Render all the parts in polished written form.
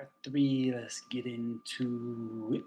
Part three. Let's get into it.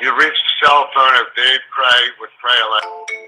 You've reached the cell phone of Dave Craig with Cray Electric.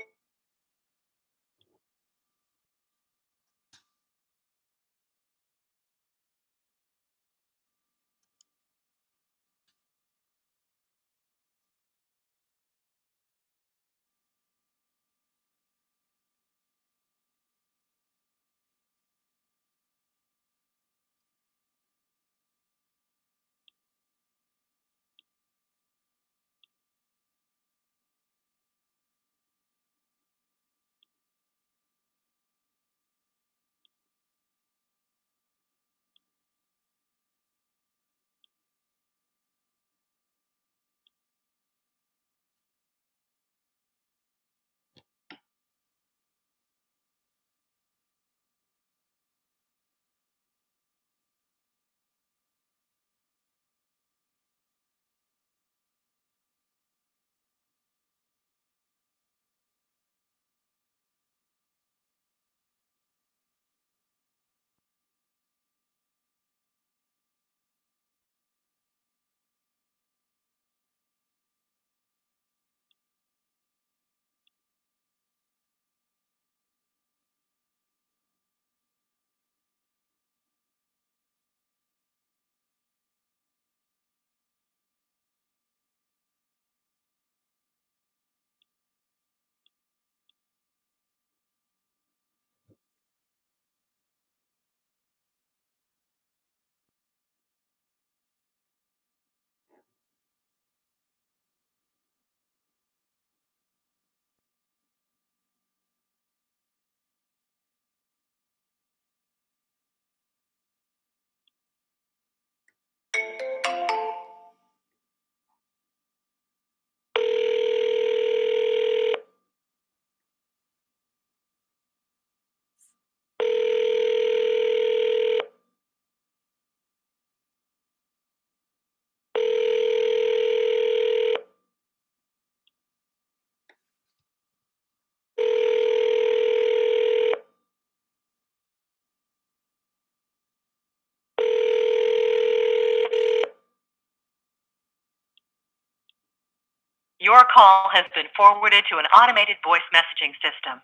Your call has been forwarded to an automated voice messaging system.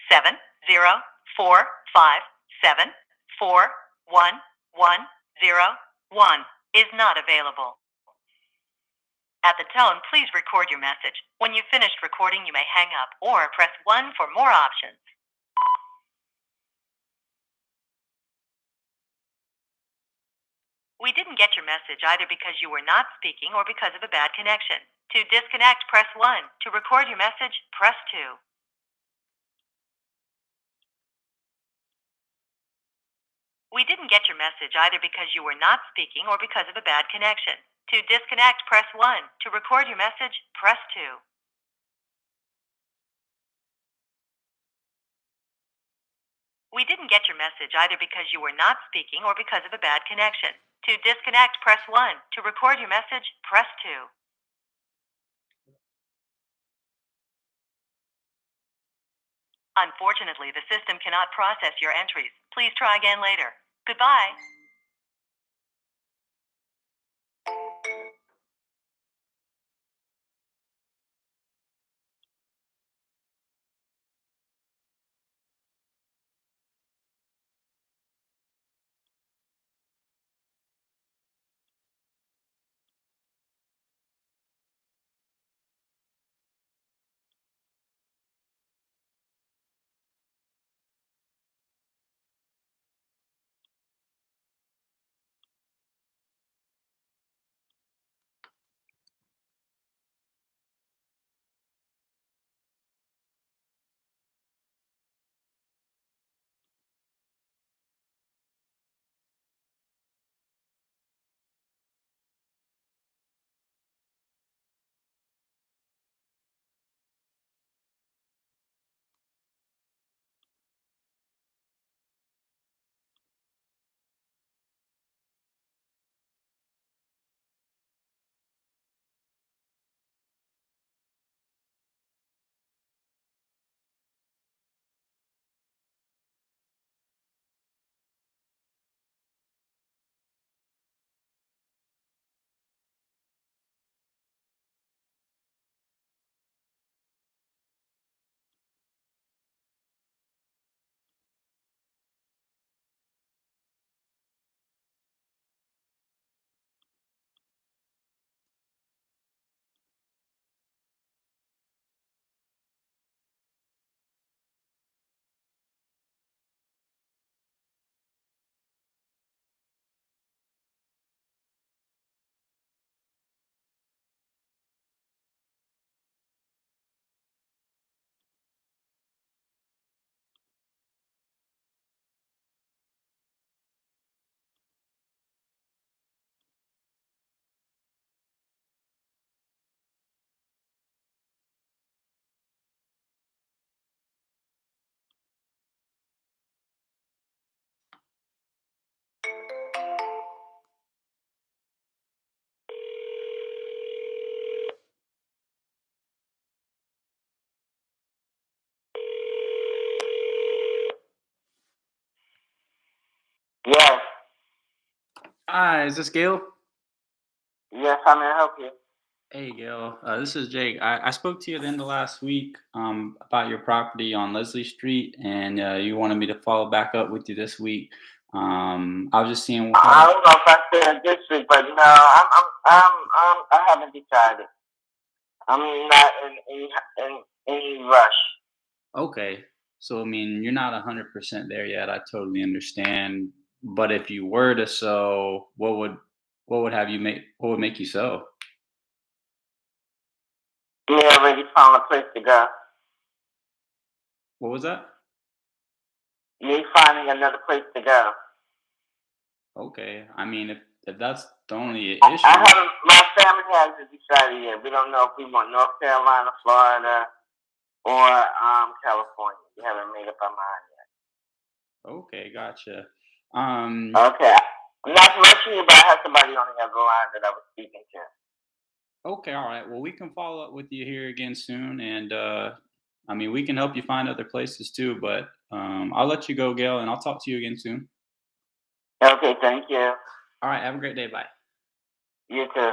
70457411101 is not available. At the tone, please record your message. When you've finished recording, you may hang up or press 1 for more options. We didn't get your message either because you were not speaking or because of a bad connection. To disconnect, press 1. To record your message, press 2. We didn't get your message either because you were not speaking or because of a bad connection. To disconnect, press 1. To record your message, press 2. We didn't get your message either because you were not speaking or because of a bad connection. To disconnect, press 1. To record your message, press 2. Unfortunately, the system cannot process your entries. Please try again later. Goodbye. Yes. Hi, is this Gail? Yes, how may I help you? Hey, Gail. This is Jake. I spoke to you at the end of last week about your property on Leslie Street, and you wanted me to follow back up with you this week. I was just seeing I how. don't know if I said this week, but no, I haven't decided. I'm not in any rush. Okay, so I mean, you're not 100% there yet. I totally understand. But if you were to sell, what would have you make? What would make you sell? We already found a place to go. What was that? Me finding another place to go. Okay, I mean, if that's the only I issue. haven't. My family hasn't decided yet. We don't know if we want North Carolina, Florida, or California. We haven't made up our mind Okay, gotcha. yet. Okay. I'm not rushing you, but I have somebody on the other line that I was speaking to. Okay, all right. Well, we can follow up with you here again soon, and I mean, we can help you find other places too. But I'll let you go, Gail, and I'll talk to you again soon. Okay, thank you. All right, have a great day. Bye. You too.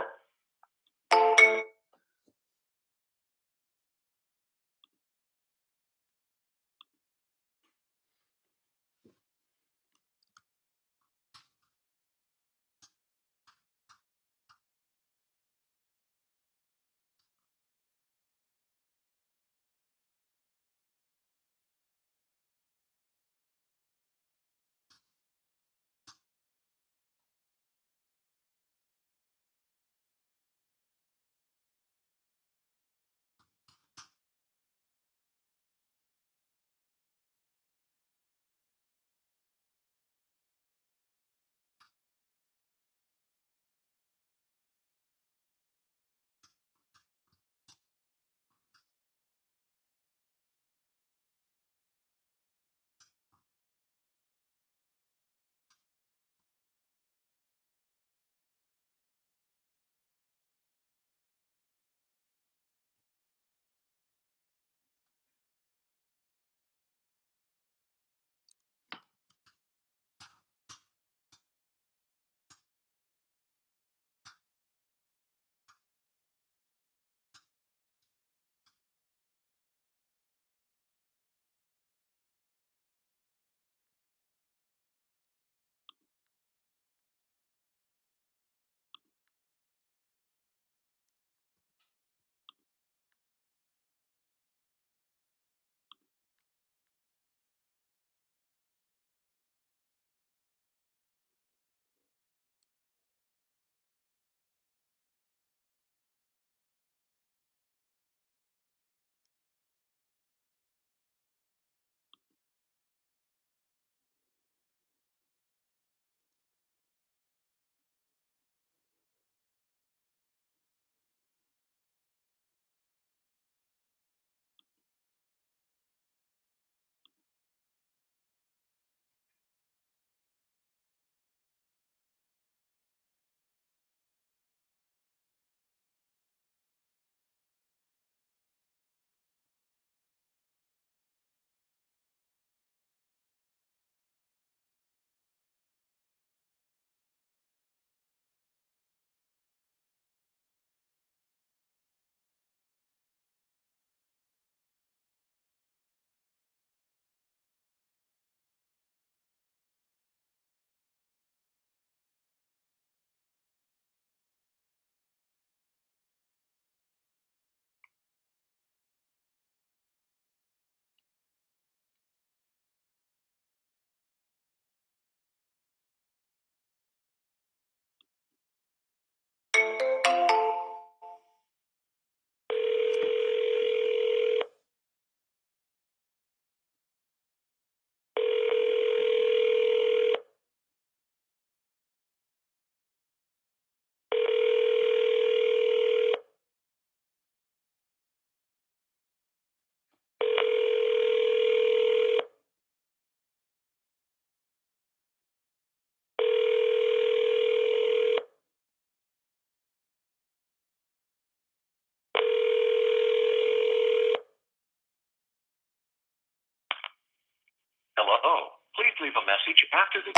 Hello. Please leave a message after the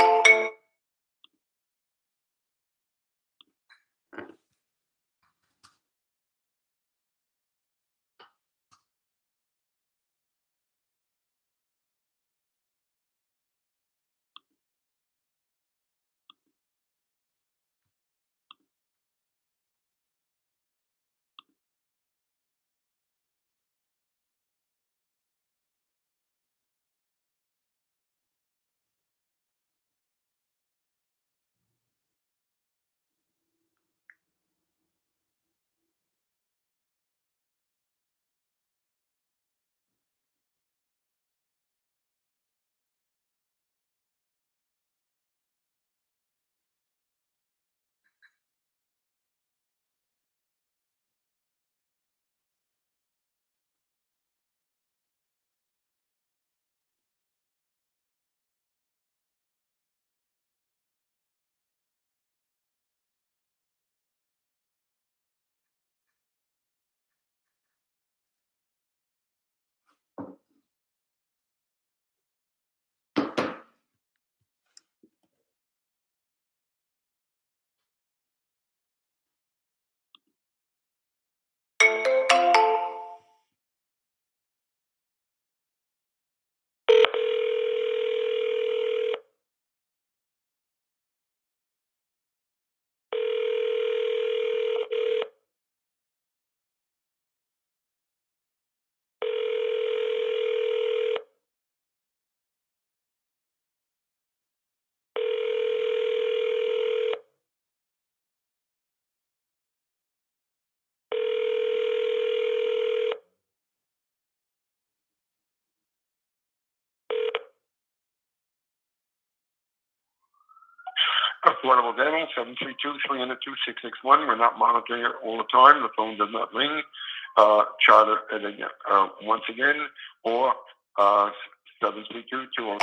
Affordable Dental, 732-300-2661. We're not monitoring it all the time. The phone does not ring. Charter it again, once again, or 732-200.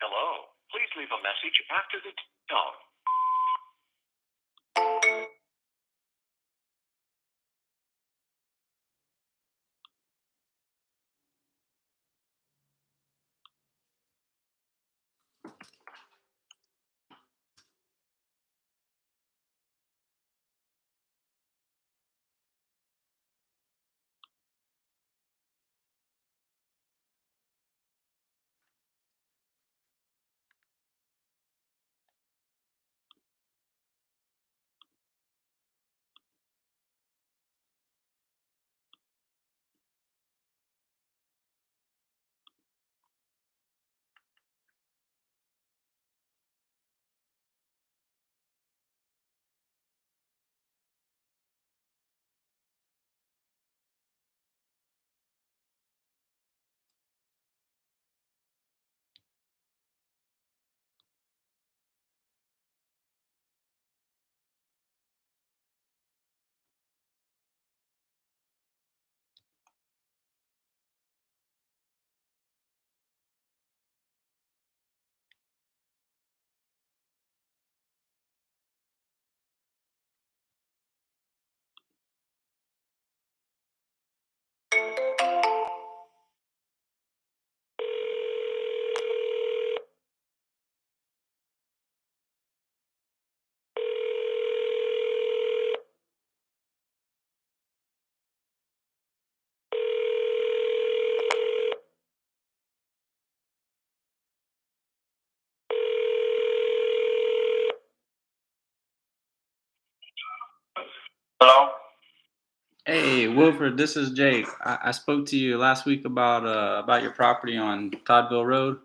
Hello. Please leave a message after the tone. Hello? Hey, Wilford, this is Jake. I spoke to you last week about your property on Toddville Road.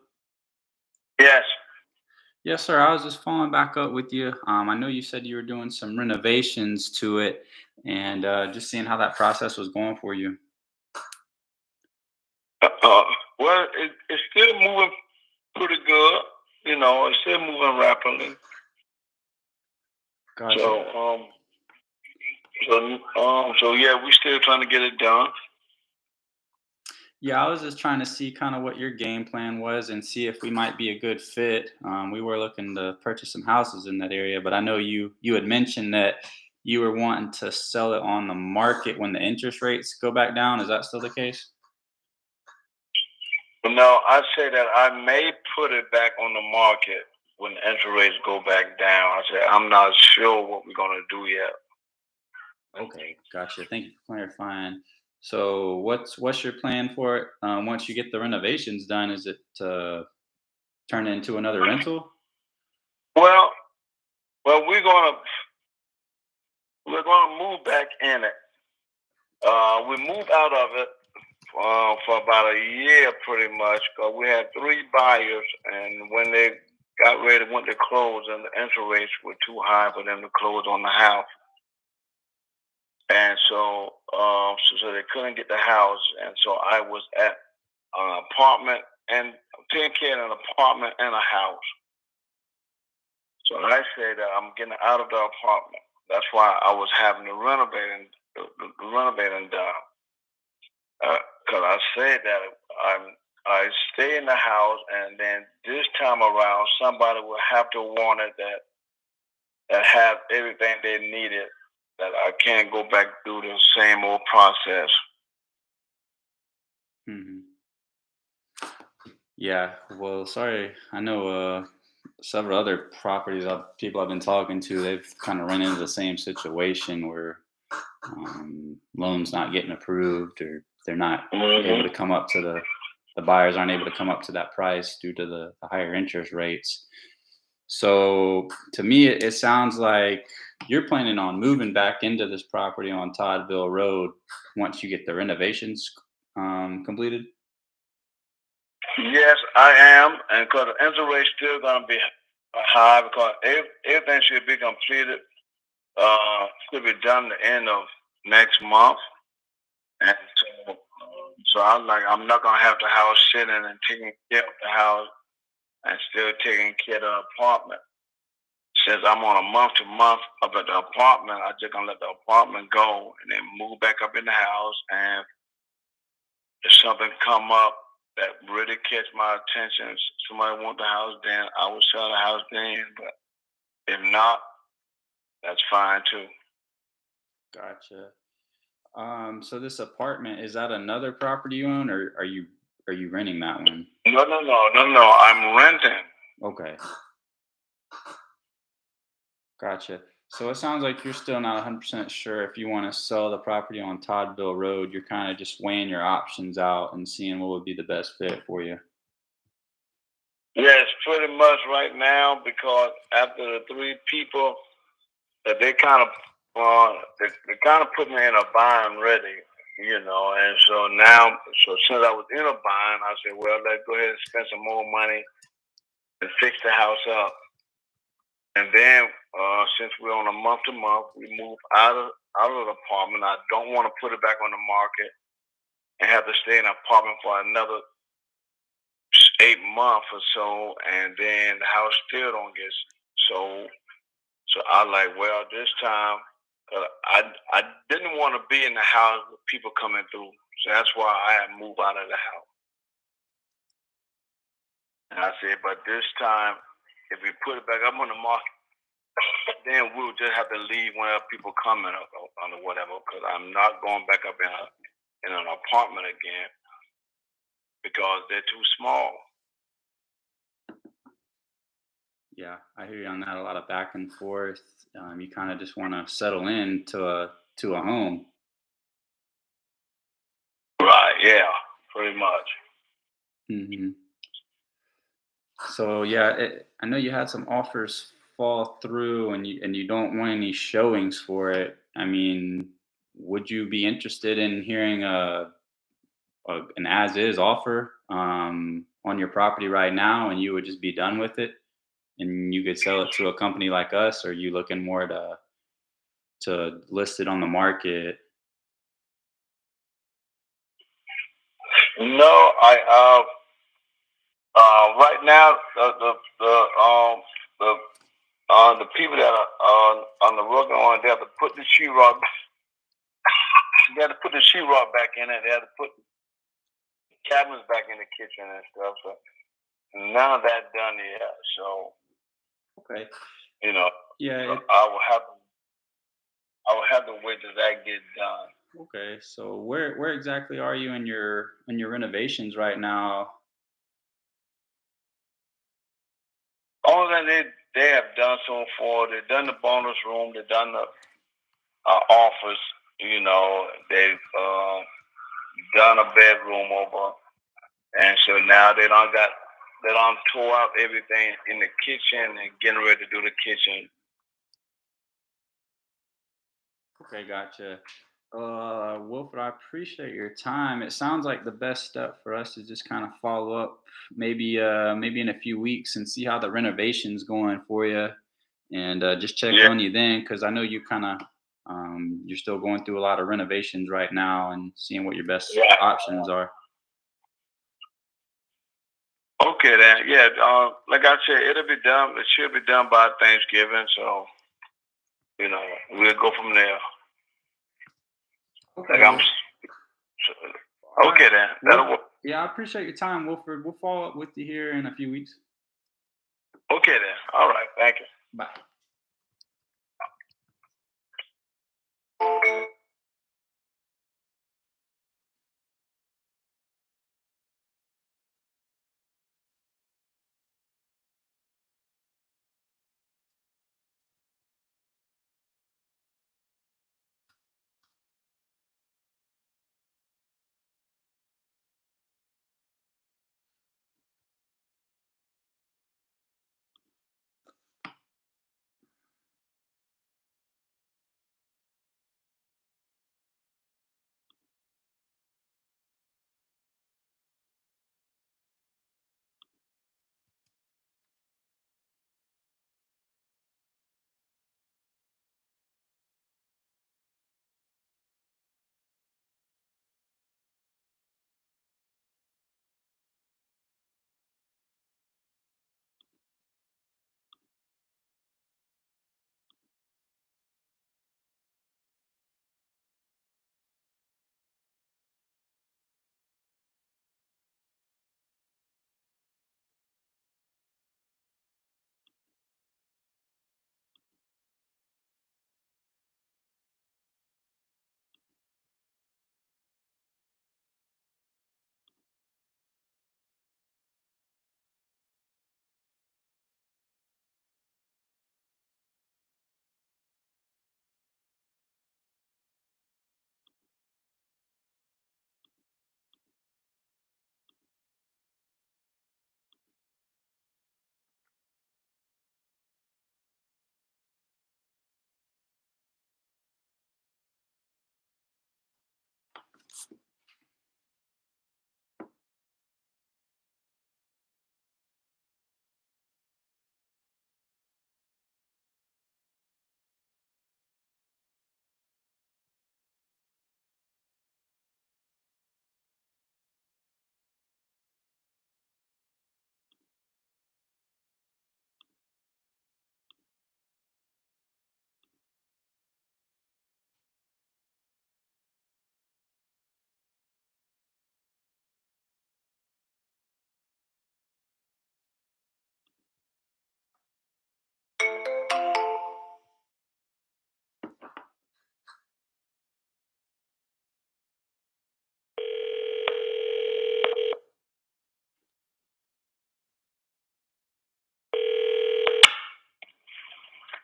Yes. Yes, sir. I was just following back up with you. I know you said you were doing some renovations to it, and just seeing how that process was going for you. Well, it's still moving pretty good. You know, it's still moving rapidly. Gotcha. So yeah, we're still trying to get it done. Yeah, I was just trying to see kind of what your game plan was and see if we might be a good fit. We were looking to purchase some houses in that area, but I know you had mentioned that you were wanting to sell it on the market when the interest rates go back down. Is that still the case? But no, I say that I may put it back on the market when the interest rates go back down. I said I'm not sure what we're gonna do yet. Okay, gotcha. Thank you for clarifying. So, what's your plan for it? Once you get the renovations done, is it to turn it into another rental? Well, well, we're gonna move back in it. We moved out of it for about a year, pretty much, because we had three buyers, and when they got ready, went to close, and the interest rates were too high for them to close on the house, and so they couldn't get the house, and so I was at an apartment and taking care of an apartment and a house. So I said that I'm getting out of the apartment. That's why I was having the renovating done. Because I said that I stay in the house, and then this time around, somebody will have to want it that have everything they needed. That I can't go back through the same old process. Hmm. Yeah. Well, sorry. I know several other properties people I've been talking to. They've kind of run into the same situation where loans not getting approved, or they're not able to Hmm. come up to the buyers aren't able to come up to that price due to the higher interest rates. So to me, it sounds like you're planning on moving back into this property on Toddville Road once you get the renovations completed. Yes, I am, and because the interest rate still gonna be high because everything should be completed. Should be done the end of next month, and so I'm not gonna have the house sitting and taking care of the house and still taking care of the apartment. Since I'm on a month to month up at the apartment, I just gonna let the apartment go and then move back up in the house. And if something come up that really catch my attention, if somebody want the house, then I will sell the house then. But if not, that's fine too. Gotcha. So this apartment, is that another property you own, or are you renting that one? No. I'm renting. Okay, gotcha. So it sounds like you're still not 100% sure if you want to sell the property on Toddville Road. You're kind of just weighing your options out and seeing what would be the best fit for you. Yes, pretty much right now because after the three people that they kind of put me in a bind ready, and so now, so since I was in a bind, I said, well, let's go ahead and spend some more money and fix the house up. And then, since we're on a month to month, we move out of the apartment. I don't want to put it back on the market and have to stay in an apartment for another 8 months or so, and then the house still don't get sold. So I like, well, this time, I didn't want to be in the house with people coming through. So that's why I had moved out of the house. And I said, but this time, if we put it back up on the market, then we'll just have to leave whenever people come in or whatever, because I'm not going back up in an apartment again because they're too small. Yeah, I hear you on that. A lot of back and forth. You kind of just want to settle in to a home. Right, yeah, pretty much. Hmm. So yeah, I know you had some offers fall through, and you don't want any showings for it. I mean, would you be interested in hearing an as is offer on your property right now, and you would just be done with it, and you could sell it to a company like us? Or are you looking more to list it on the market? No, right now the people that are on the rug on, they have to put the sheetrock. They have to put the sheetrock back in it. They have to put cabinets back in the kitchen and stuff. So none of that done yet. So Okay. you know, Yeah. so I will have to wait till that gets done. Okay. So where exactly are you in your renovations right now? All that they have done so far, they've done the bonus room, they've done office. You know, they've done a bedroom over, and so now they don't tore up everything in the kitchen and getting ready to do the kitchen. Okay, gotcha. Wilfred, I appreciate your time. It sounds like the best step for us is just kind of follow up, maybe in a few weeks, and see how the renovation's going for you, and just check Yeah, on you then, because I know you kind of you're still going through a lot of renovations right now, and seeing what your best yeah. options are. Okay then. Yeah. Like I said, it'll be done. It should be done by Thanksgiving. So you know, we'll go from there. Like Okay. All right. okay then. That'll Well, work. yeah, I appreciate your time, Wilfred. We'll follow up with you here in a few weeks. Okay then. All right. Thank you. Bye.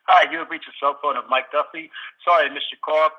Hi, you have reached the cell phone of Mike Duffy. Sorry, I missed your call.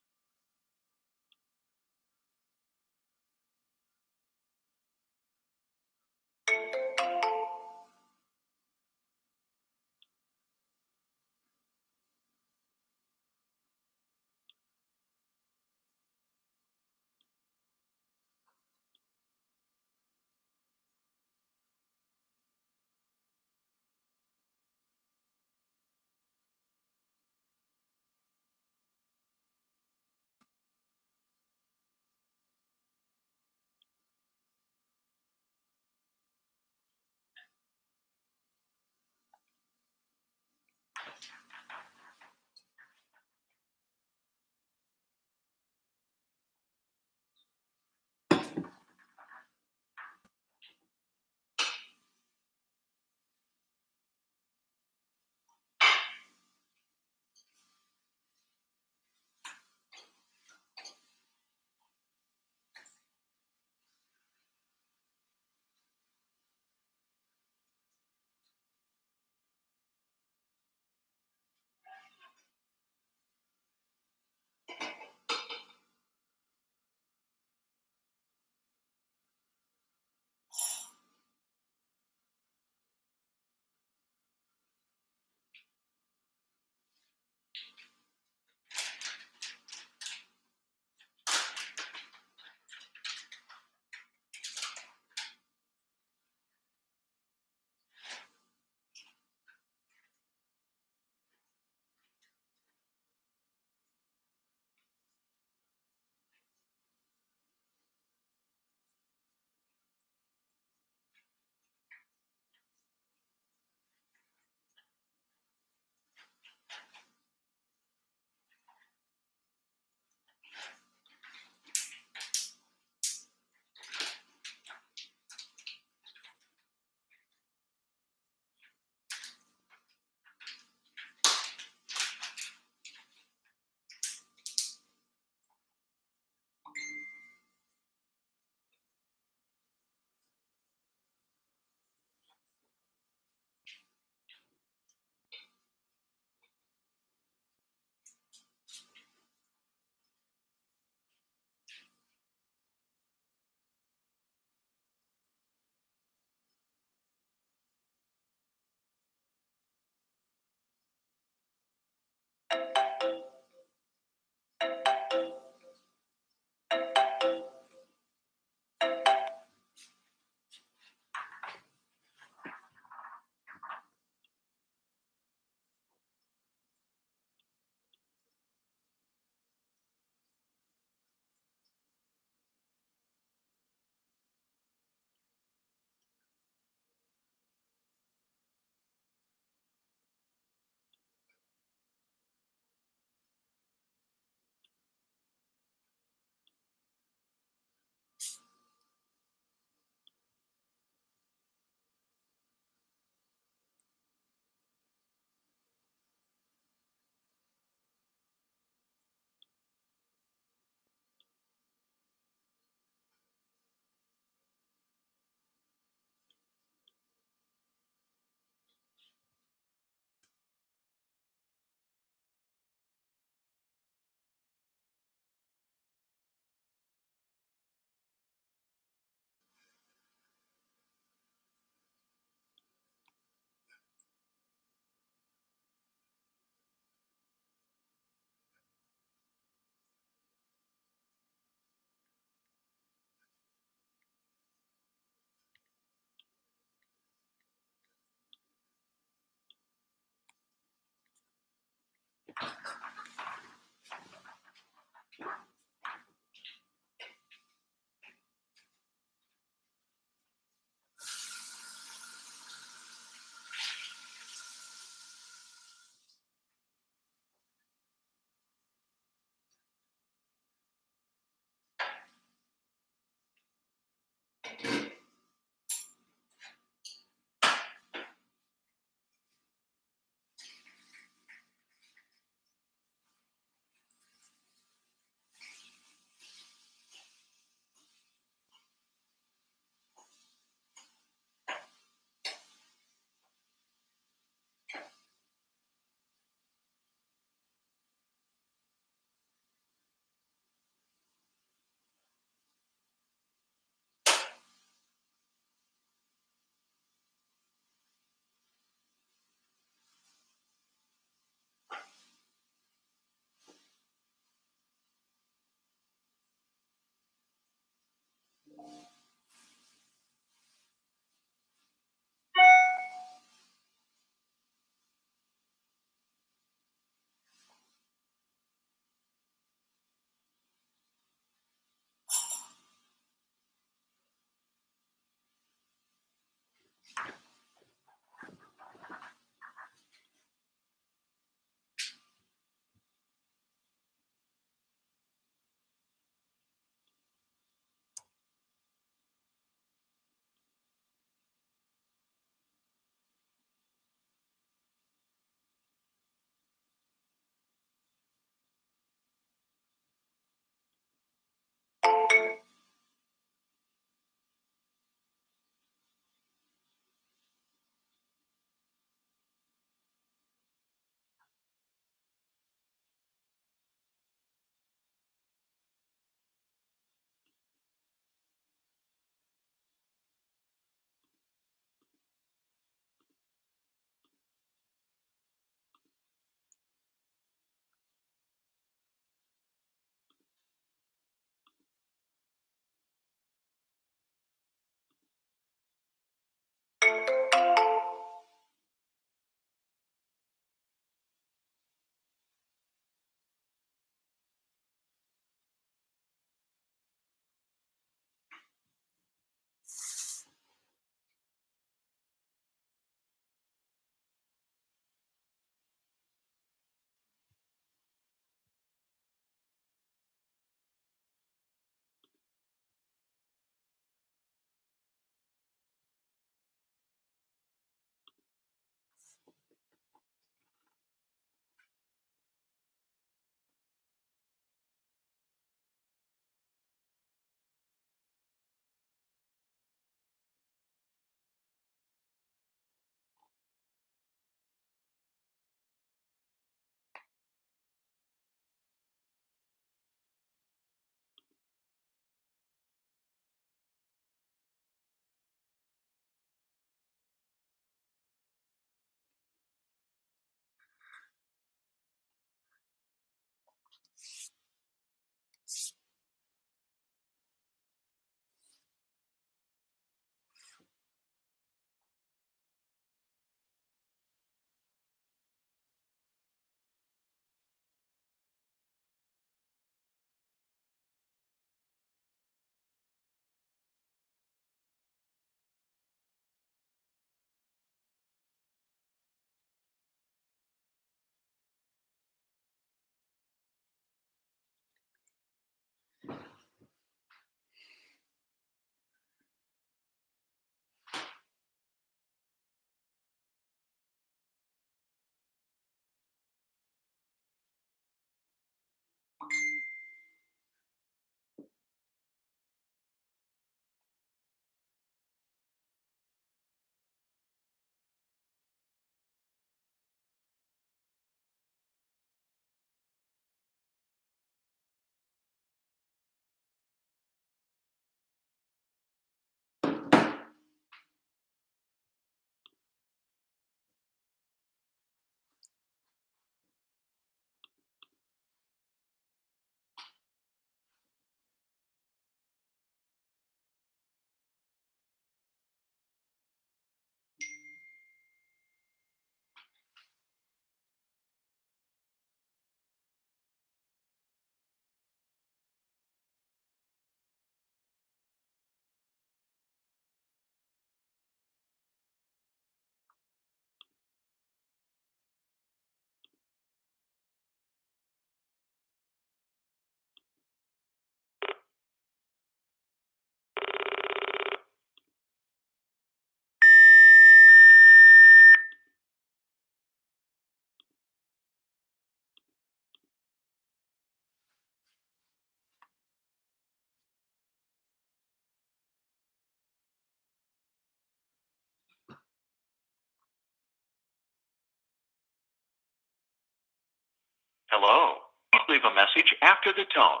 Hello. Please leave a message after the tone.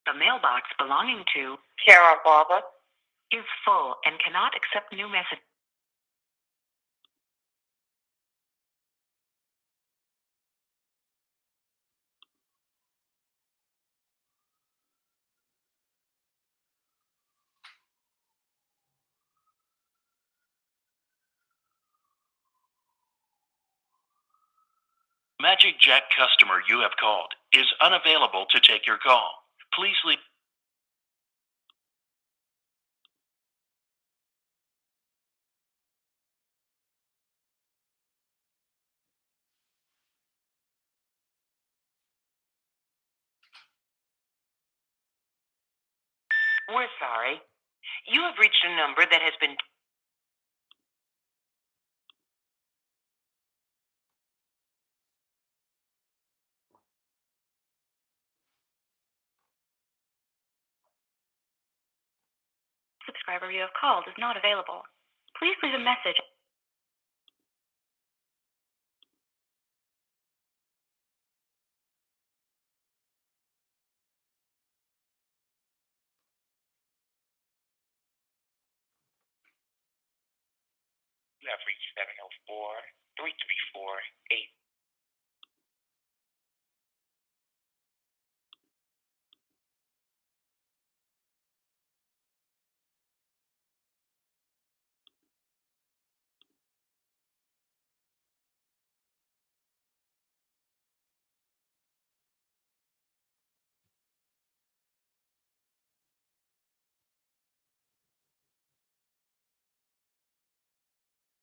The mailbox belonging to Kara Barber. is full and cannot accept new messages. Magic Jack customer you have called is unavailable to take your call. Please leave. We're sorry. You have reached a number that has been. Subscriber you have called is not available. Please leave a message. You have reached 704-334-8.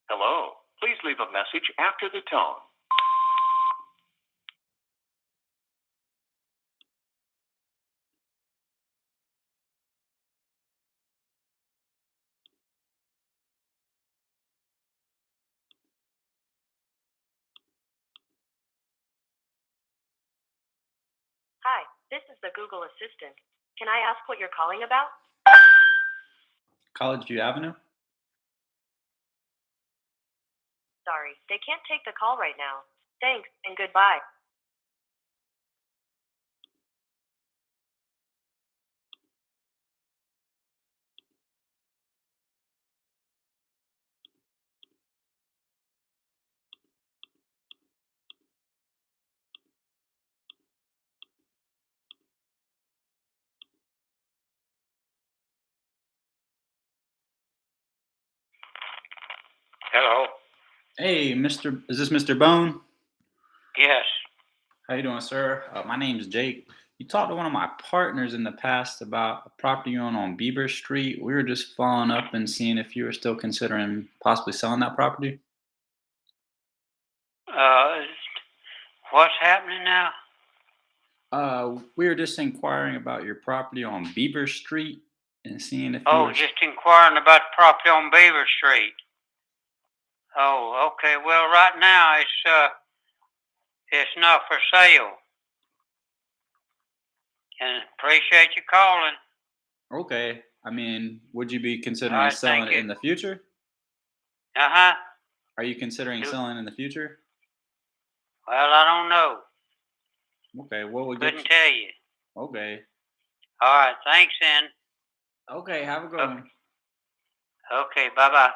Hello. Please leave a message after the tone. Hi, this is the Google Assistant. Can I ask what you're calling about? College View Avenue. Sorry, they can't take the call right now. Thanks and goodbye. Hello. Hey, is this Mr. Bone? Yes. How you doing, sir? My name's Jake. You talked to one of my partners in the past about a property you own on Beaver Street. We were just following up and seeing if you were still considering possibly selling that property. What's happening now? We were just inquiring about your property on Beaver Street and seeing if you Oh, were. just inquiring about the property on Beaver Street. Oh, okay. Well, right now it's not for sale. And appreciate you calling. Okay. I mean, would you be considering All right, selling thank it you. in the future? Uh-huh. Are you considering Do- selling in the future? Well, I don't know. Okay. What would get Couldn't you? tell you. Okay. All right, thanks then. Okay. Have a good Okay. one. Okay, bye-bye.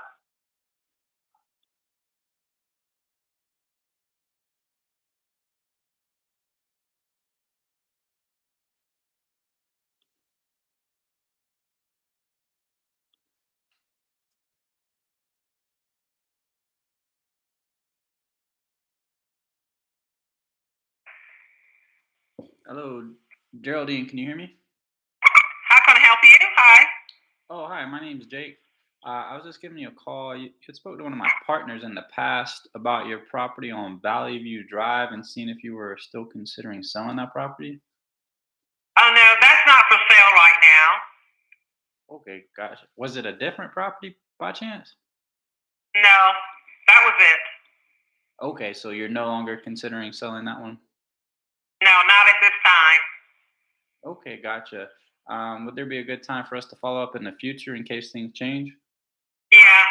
Hello, Geraldine. Can you hear me? How can I help you? Hi. Oh, hi. My name's Jake. I was just giving you a call. You had spoke to one of my partners in the past about your property on Valley View Drive and seeing if you were still considering selling that property. Oh no, that's not for sale right now. Okay, gotcha. Was it a different property by chance? No, that was it. Okay, so you're no longer considering selling that one? No, not at this time. Okay, gotcha. Would there be a good time for us to follow up in the future in case things change? Yeah.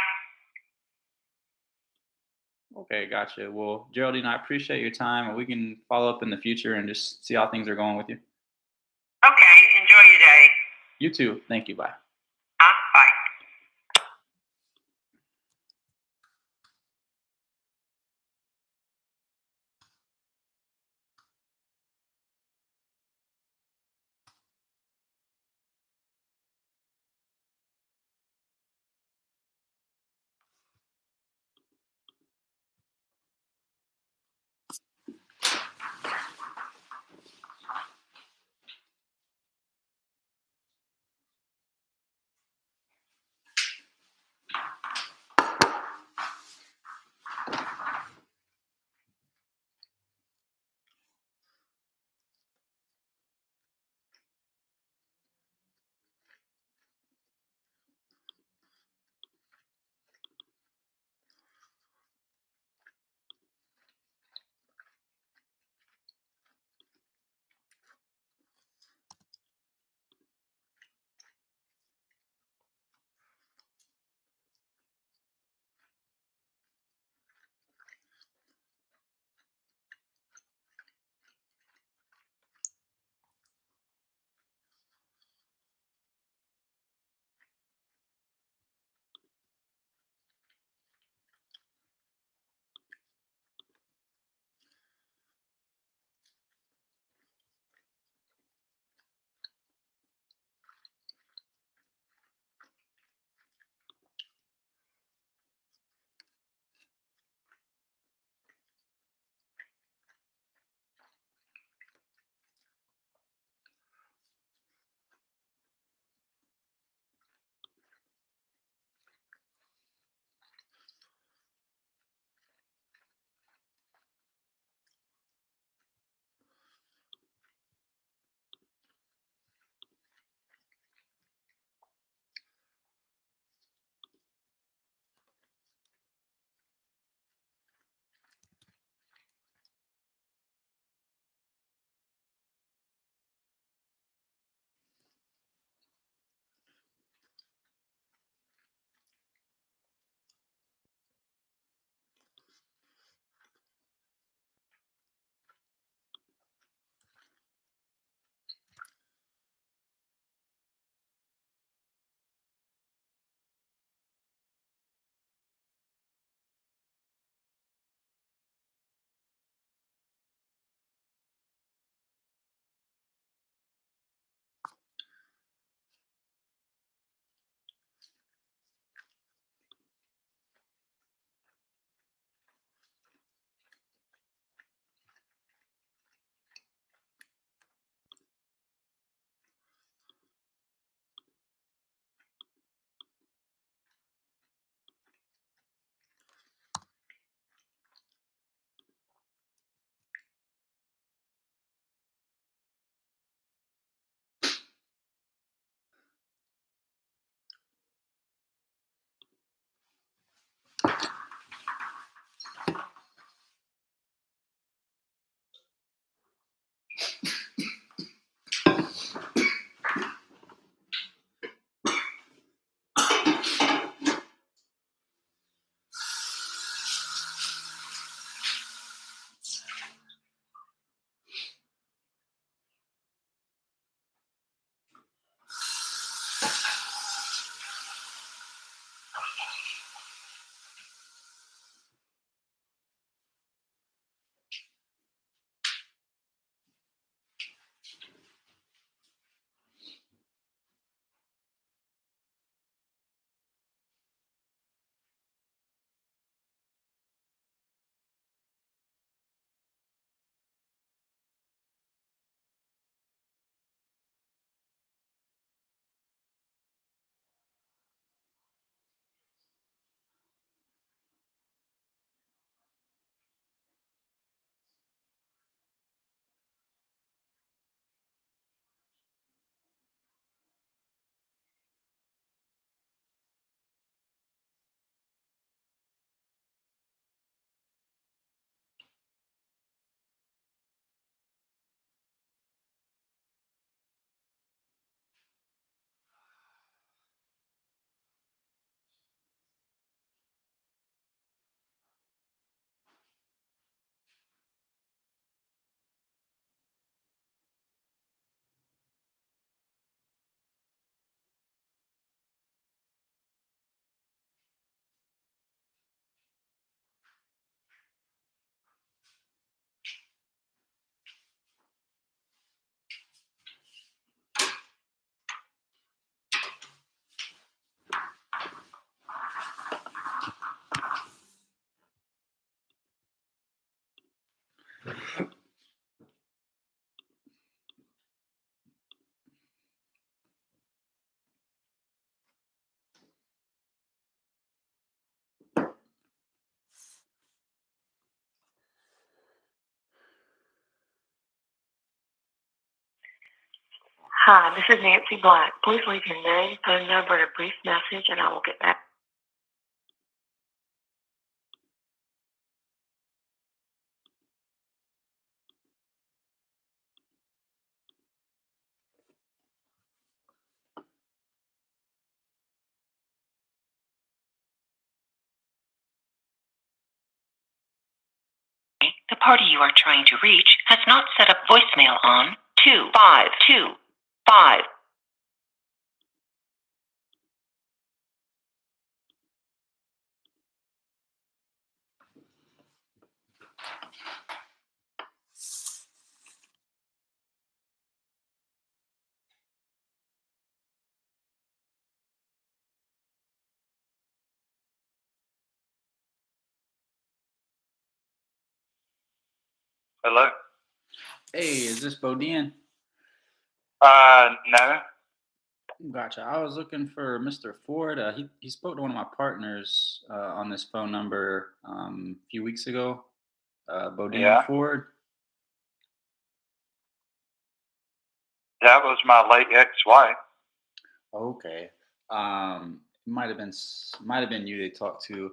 Okay, gotcha. Well, Geraldine, I appreciate your time, and we can follow up in the future and just see how things are going with you. Okay, enjoy your day. You too. Thank you. Bye. Bye. Hi, this is Nancy Black. Please leave your name, phone number, and a brief message, and I will get back. The party you are trying to reach has not set up voicemail on 2525. Hello? Hey, is this Bodine? No. Gotcha. I was looking for Mr. Ford. He spoke to one of my partners on this phone number a few weeks ago. Bodine Yeah. Ford. That was my late ex-wife. Okay. Might have been you they talked to.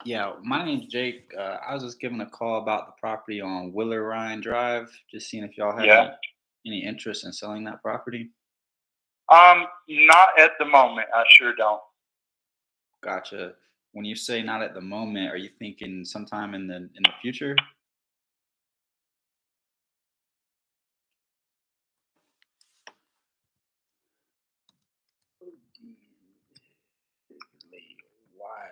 Yeah, my name's Jake. I was just giving a call about the property on Willer Ryan Drive. Just seeing if y'all had Yeah. any interest in selling that property. Not at the moment. I sure don't. Gotcha. When you say not at the moment, are you thinking sometime in the future? Why?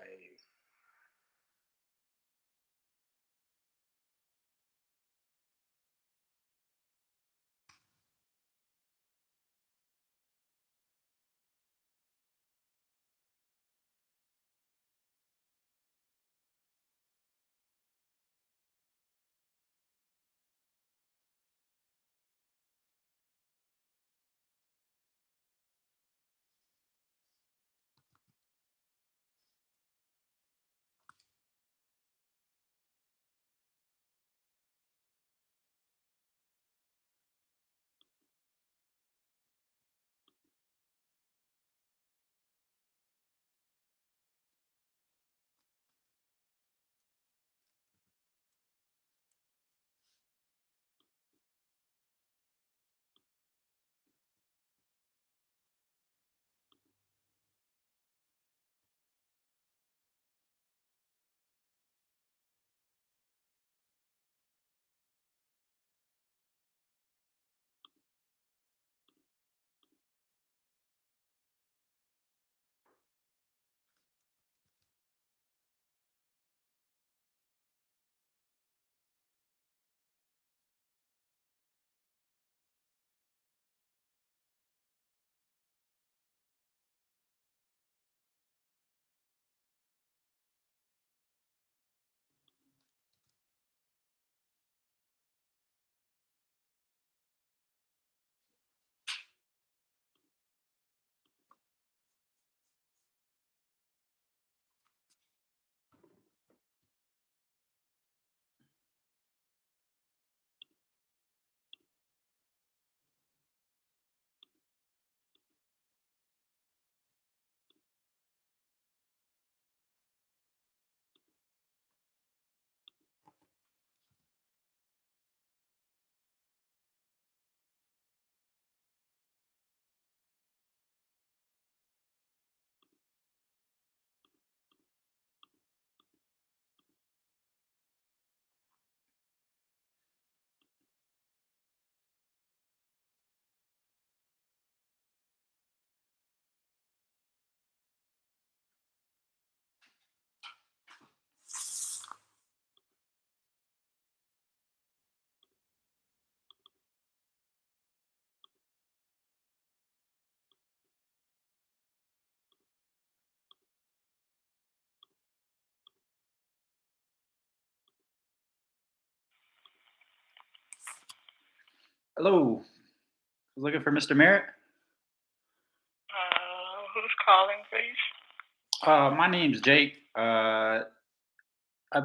Hello. I was looking for Mr. Merritt. Who's calling, please? My name's Jake. I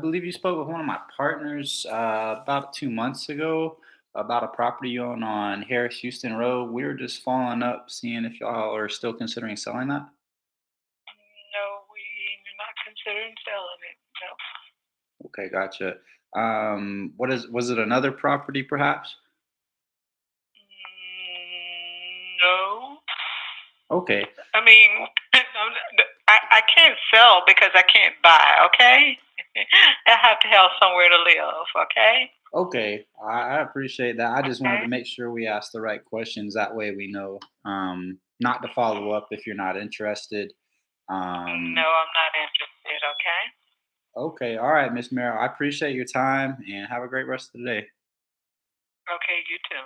believe you spoke with one of my partners about 2 months ago about a property you own on Harris Houston Road. We were just following up, seeing if y'all are still considering selling that. No, we're not considering selling it. No. Okay, gotcha. Was it another property perhaps? No. Okay, I mean, I can't sell because I can't buy, okay? I have to have somewhere to live, okay? okay. I appreciate that. I just wanted Okay. to make sure we ask the right questions. That way we know not to follow up if you're not interested. No, Um, I'm not interested, okay? okay, all right, Miss Merrill. I appreciate your time and have a great rest of the day. Okay, you too.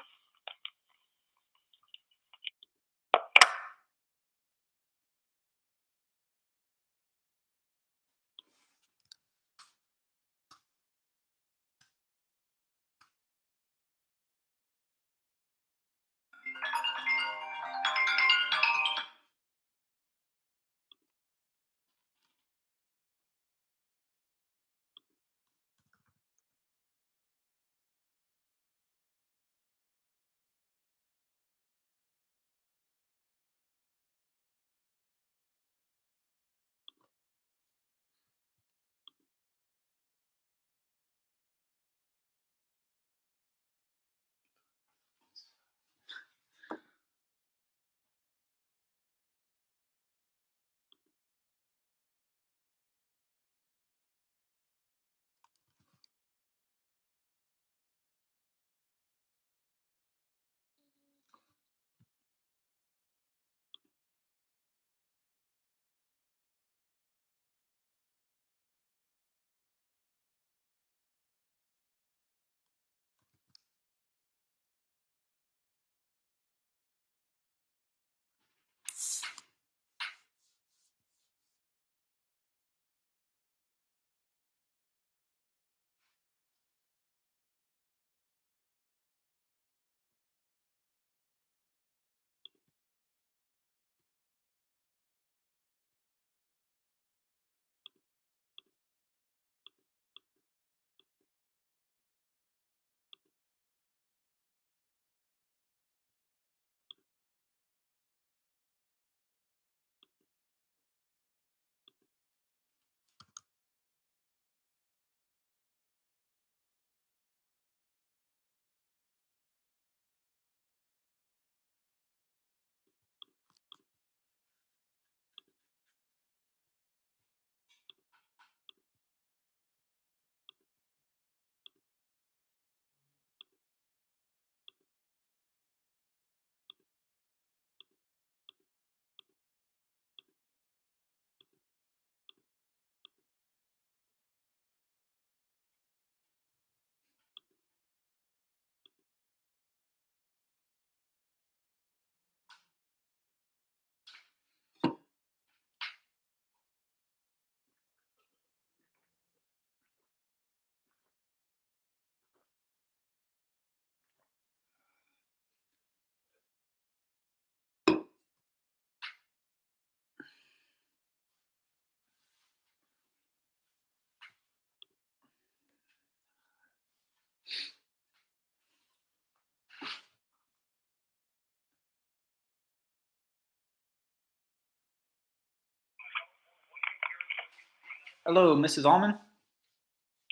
Hello, Mrs. Allman.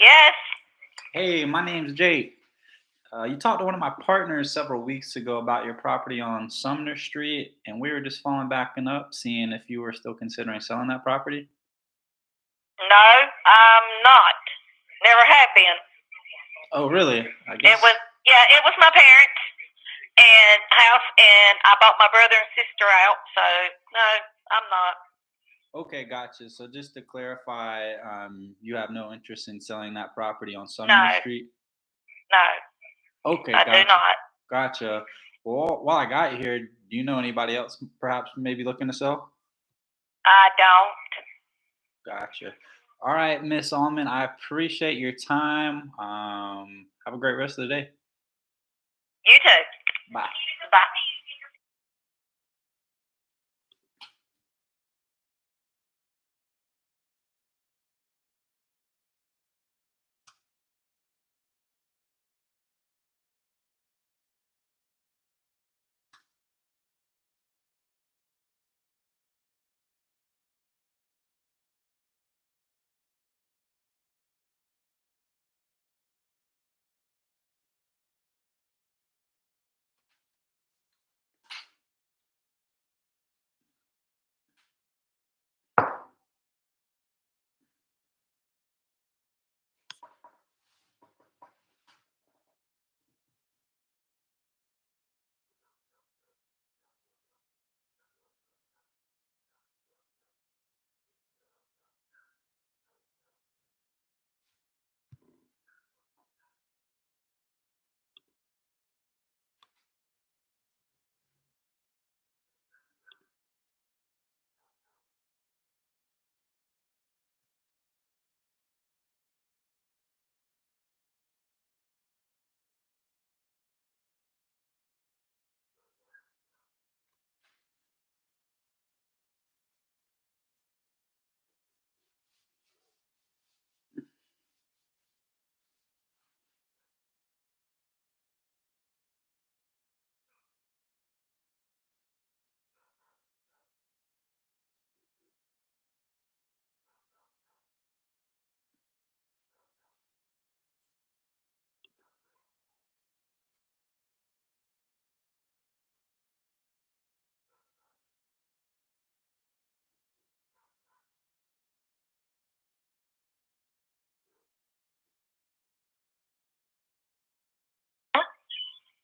Yes. Hey, my name's Jake. You talked to one of my partners several weeks ago about your property on Sumner Street, and we were just following backing up, seeing if you were still considering selling that property. No, I'm not. Never have been. Oh, really? I It guess. was, yeah, it was my parents and house, and I bought my brother and sister out, so no, I'm not. Okay, gotcha. So just to clarify, you have no interest in selling that property on Sumner No, Street? no, Okay, I do gotcha. not. Gotcha. Well, while I got you here, do you know anybody else perhaps maybe looking to sell? I don't. Gotcha. All right, Miss Allman, I appreciate your time. Have a great rest of the day. You too. Bye. Bye.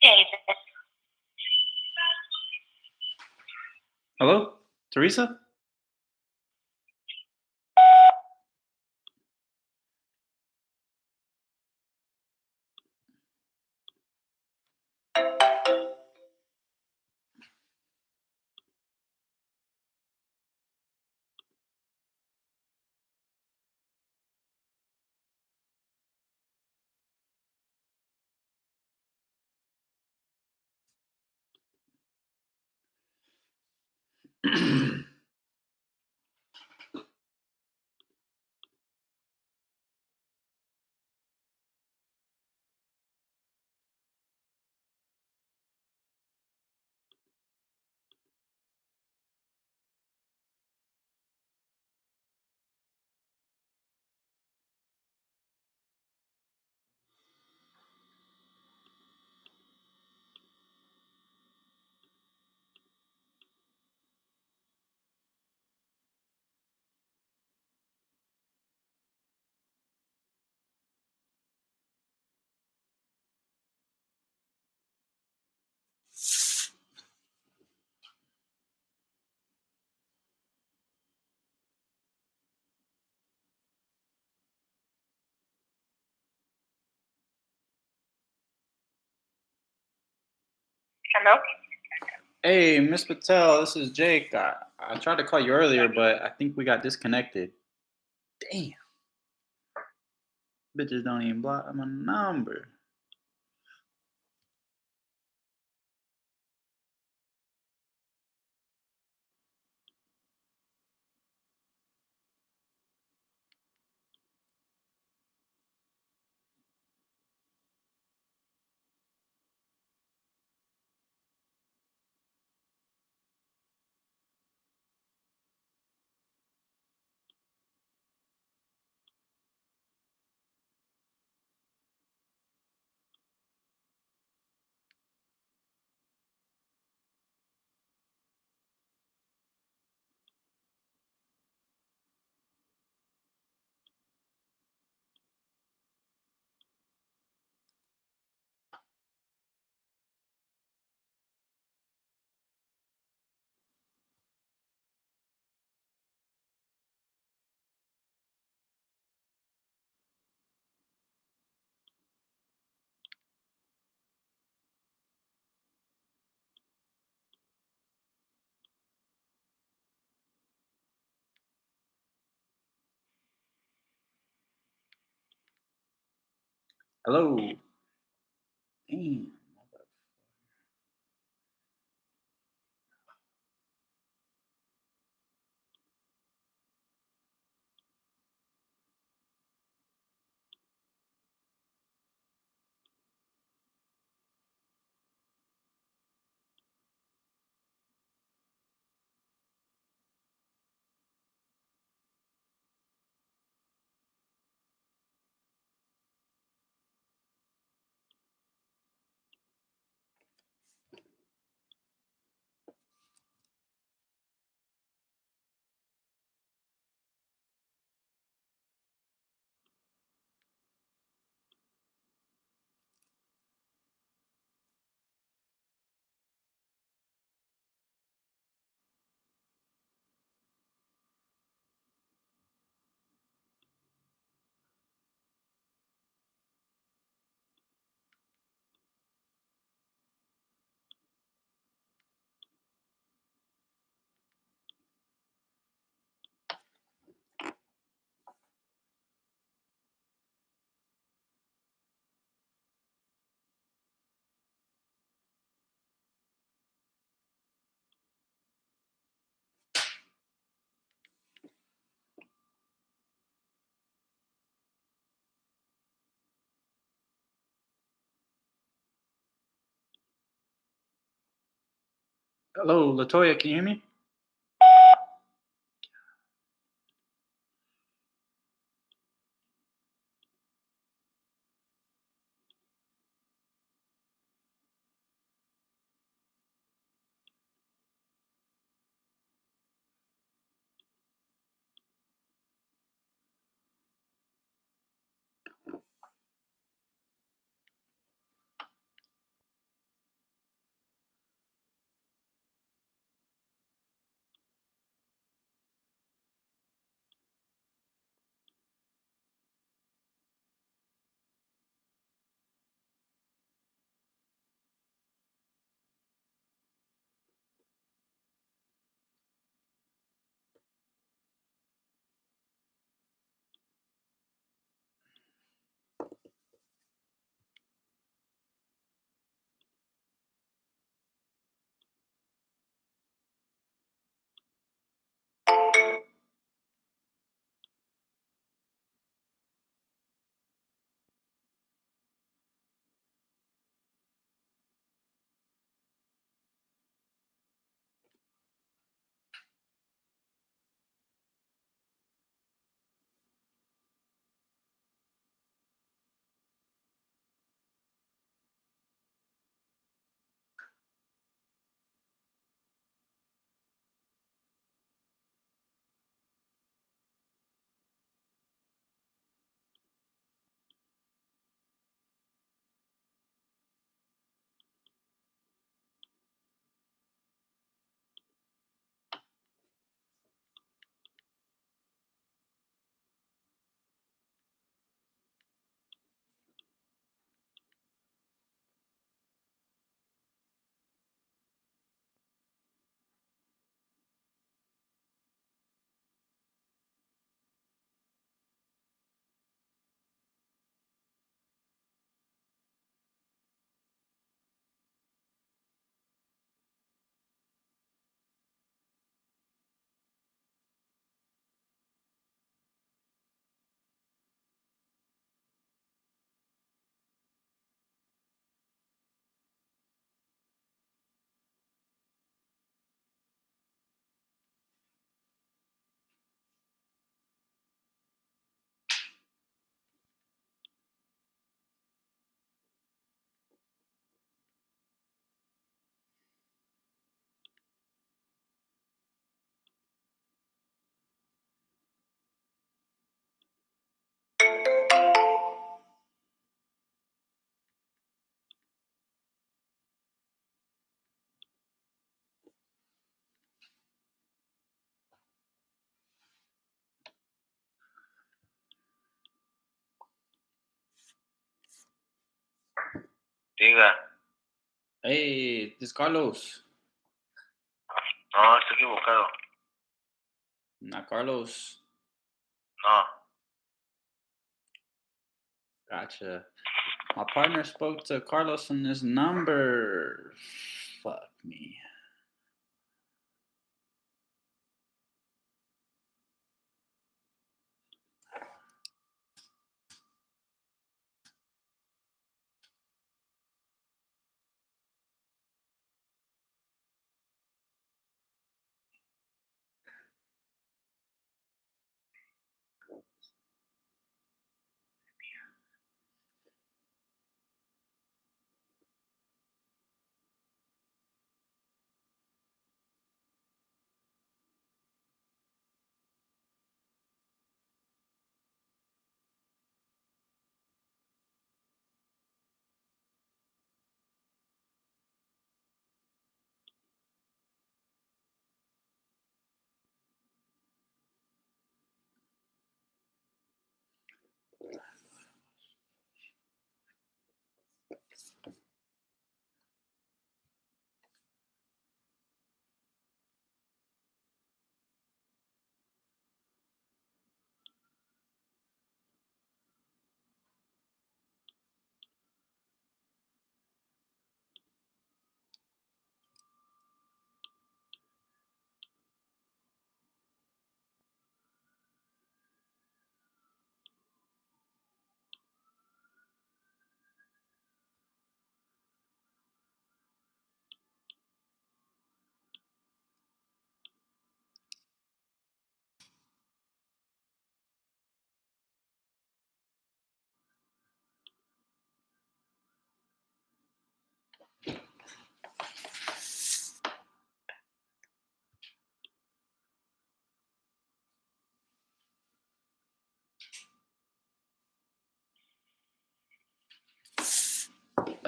David. Hello, Teresa? Hello? Hey, Miss Patel, this is Jake. I tried to call you earlier, but I think we got disconnected. Damn. Bitches don't even block my number. Hello. Damn. Hello, Latoya, can you hear me? Diga. Hey, this is Carlos. No, estoy equivocado. Not Carlos. No. Gotcha. My partner spoke to Carlos on this number. Fuck me.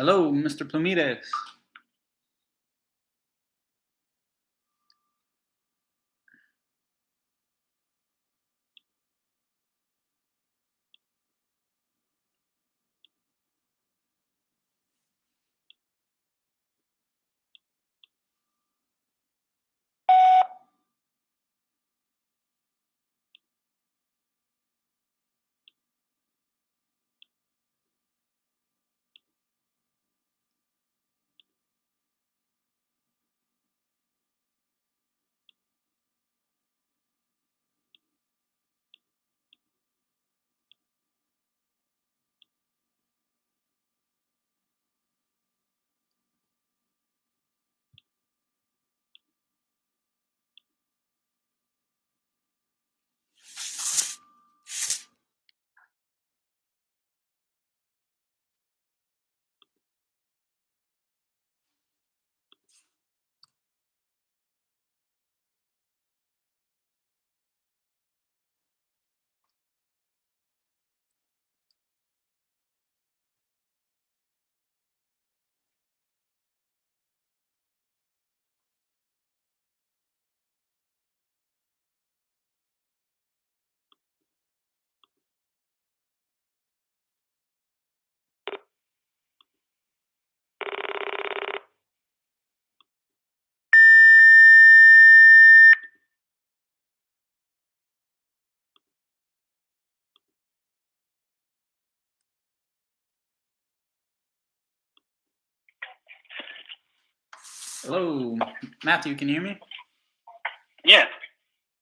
Hello, Mr. Plumides. Hello, Matthew, can you hear me? Yeah.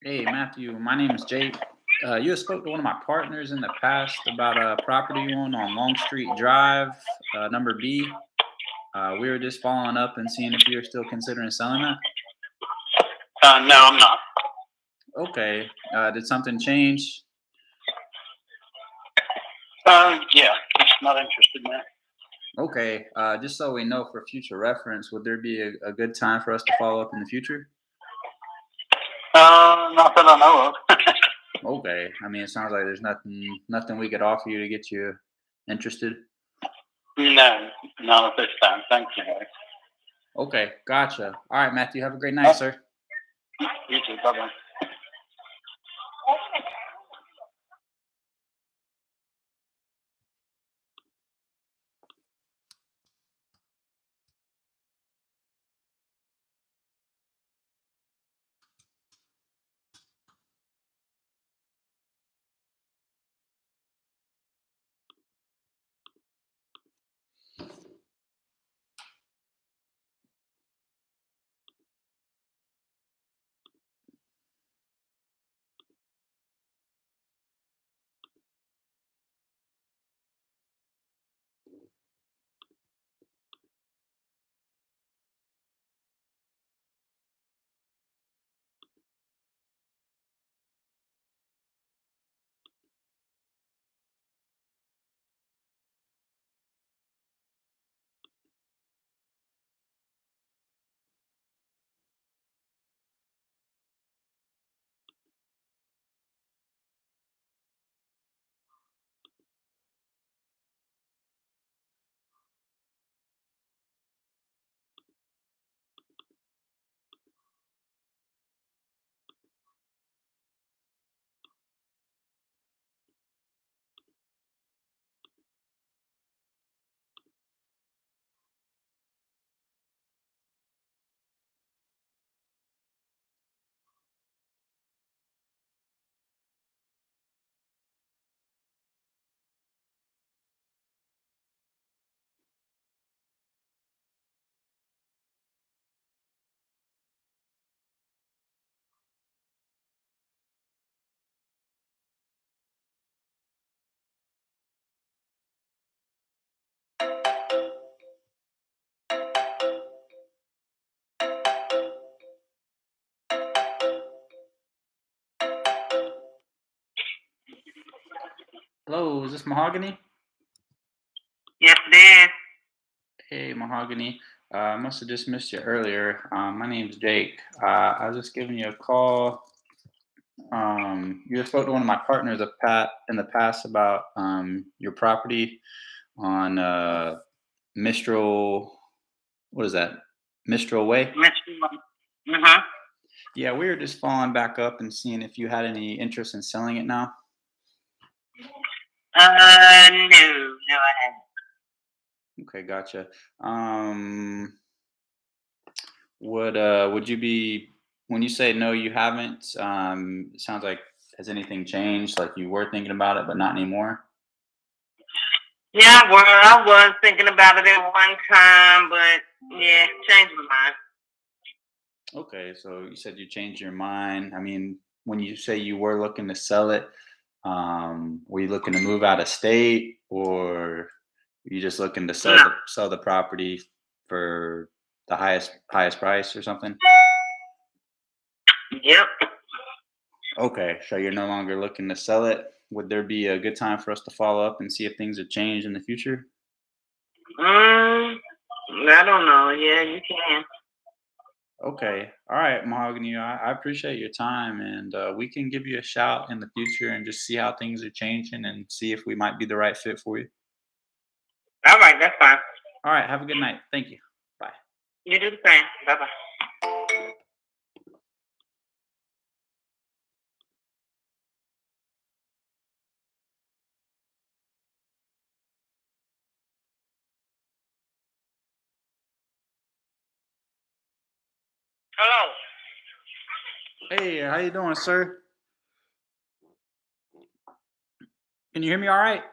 Hey, Matthew, my name is Jake. You have spoke to one of my partners in the past about a property you own on Long Street Drive, number B. We were just following up and seeing if you're still considering selling that. No, I'm not. Okay. Did something change? Yeah, just not interested in that. Okay. Just so we know for future reference, would there be a good time for us to follow up in the future? Not that I know of. Okay. I mean, it sounds like there's nothing we could offer you to get you interested. No, not at this time. Thank you, guys. Okay. Gotcha. All right, Matthew. Have a great night, sir. You too. Bye-bye. Hello, is this Mahogany? Yes, it is. Hey, Mahogany. I must have just missed you earlier. My name's Jake. I was just giving you a call. You spoke to one of my partners in the past about your property on Mistral, what is that? Mistral Way? Mm-hmm. Yeah, we were just following back up and seeing if you had any interest in selling it now. No, I haven't. Okay, gotcha. Would you be, when you say no, you haven't? It sounds like, has anything changed? Like you were thinking about it, but not anymore. Yeah, well, I was thinking about it at one time, but yeah, changed my mind. Okay, so you said you changed your mind. I mean, when you say you were looking to sell it, were you looking to move out of state, or are you just looking to No. sell the property for the highest price or something? Yep. Okay, so you're no longer looking to sell it. Would there be a good time for us to follow up and see if things have changed in the future? I don't know. Yeah, you can. Okay. All right, Mahogany. I appreciate your time, and we can give you a shout in the future and just see how things are changing and see if we might be the right fit for you. All right, that's fine. All right. Have a good night. Thank you. Bye. You do the same. Bye bye. Hello. Hey, how you doing, sir? Can you hear me all right?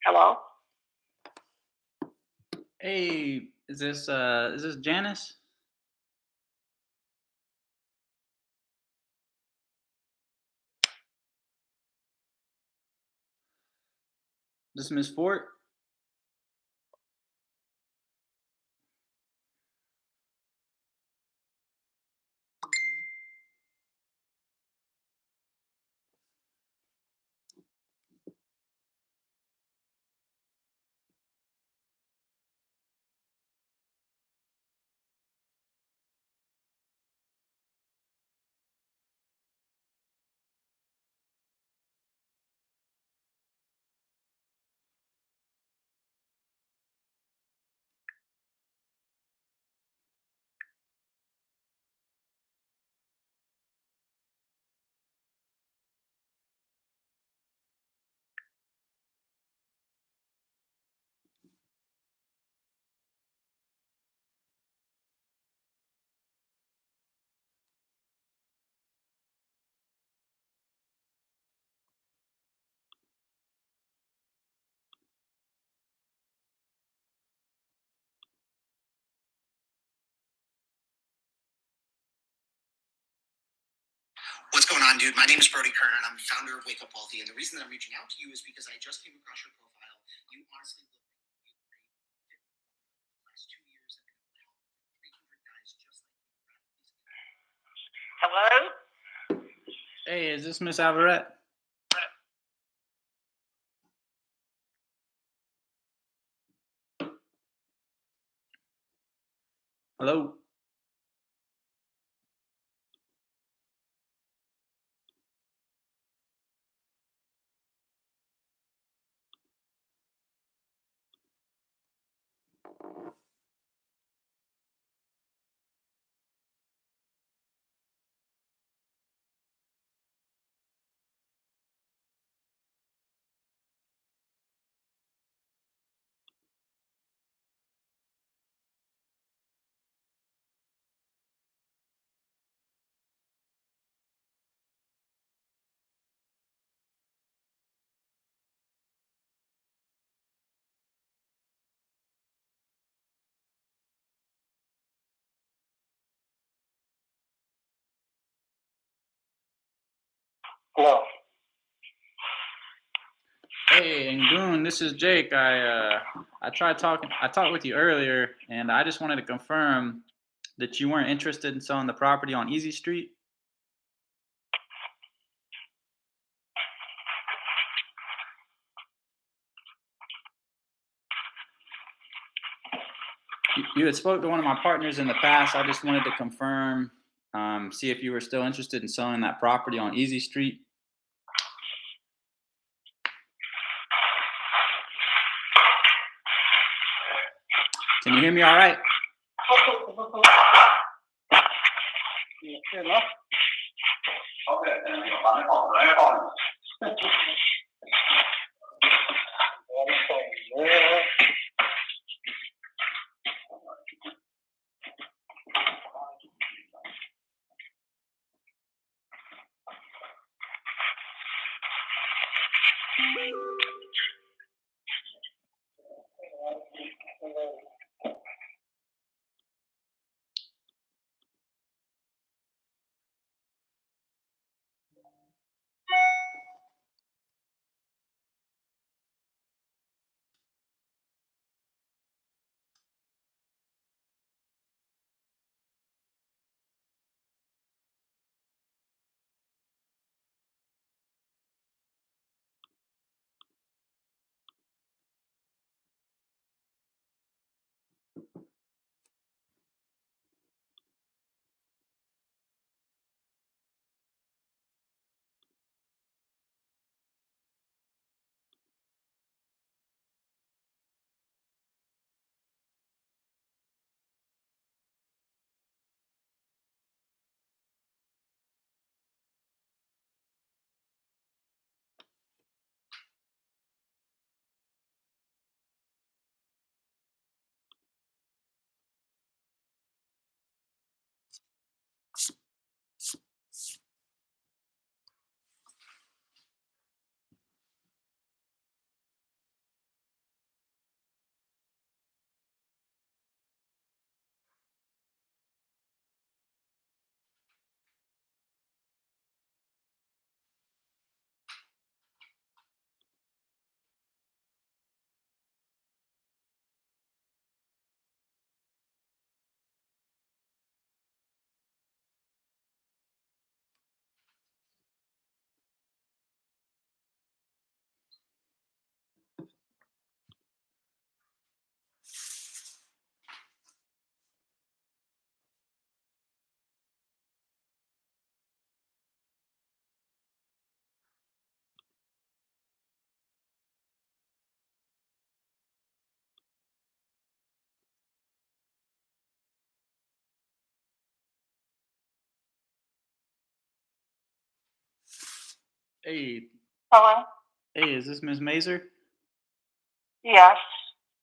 Hello? Hey, is this Janice? This Miss Fort? What's going on, dude? My name is Brody Kerner, and I'm founder of Wake Up Wealthy. And the reason that I'm reaching out to you is because I just came across your profile. You honestly look like you could be a great fit for the last 2 years. I've been able to help 300 guys just like you. Hello? Hey, is this Miss Alvarette? Hello? Hello. Hey, Ngoon, this is Jake. I talked with you earlier, and I just wanted to confirm that you weren't interested in selling the property on Easy Street. You had spoke to one of my partners in the past. I just wanted to confirm, see if you were still interested in selling that property on Easy Street. Can you hear me all right? Hey, Hello? hey, is this Miss Mazer? Yes.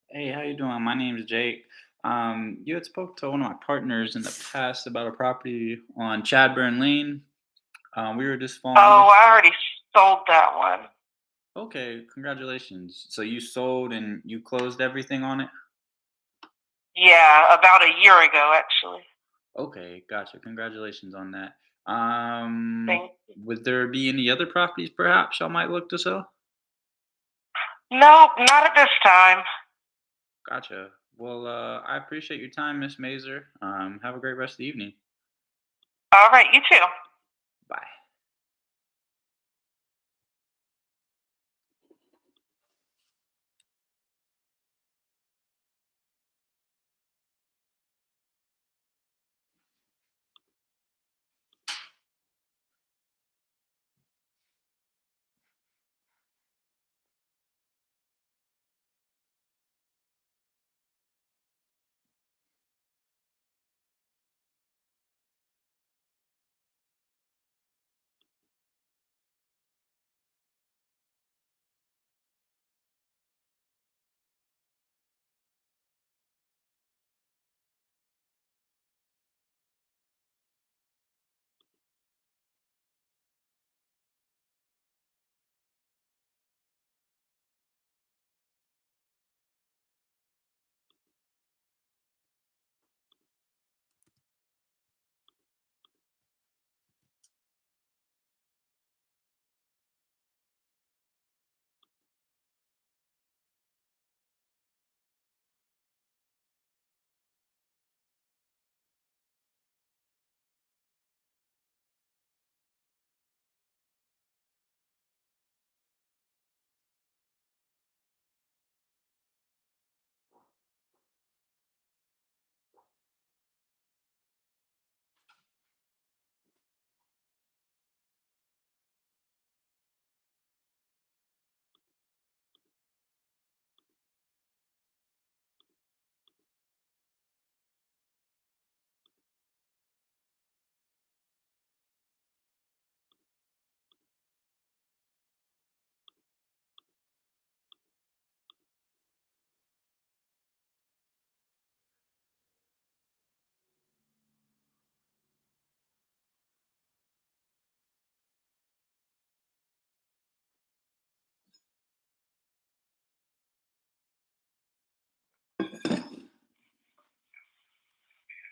Hey, how you doing? My name is Jake. You had spoke to one of my partners in the past about a property on Chadburn Lane. We were just following Oh, up. I already sold that one. Okay, congratulations. So you sold and you closed everything on it? Yeah, about a year ago, actually. Okay, gotcha. Congratulations on that. Thank you. Would there be any other properties perhaps I might look to sell? No, not at this time. Gotcha. Well, I appreciate your time, Miss Mazer. Have a great rest of the evening. All right, you too. Bye.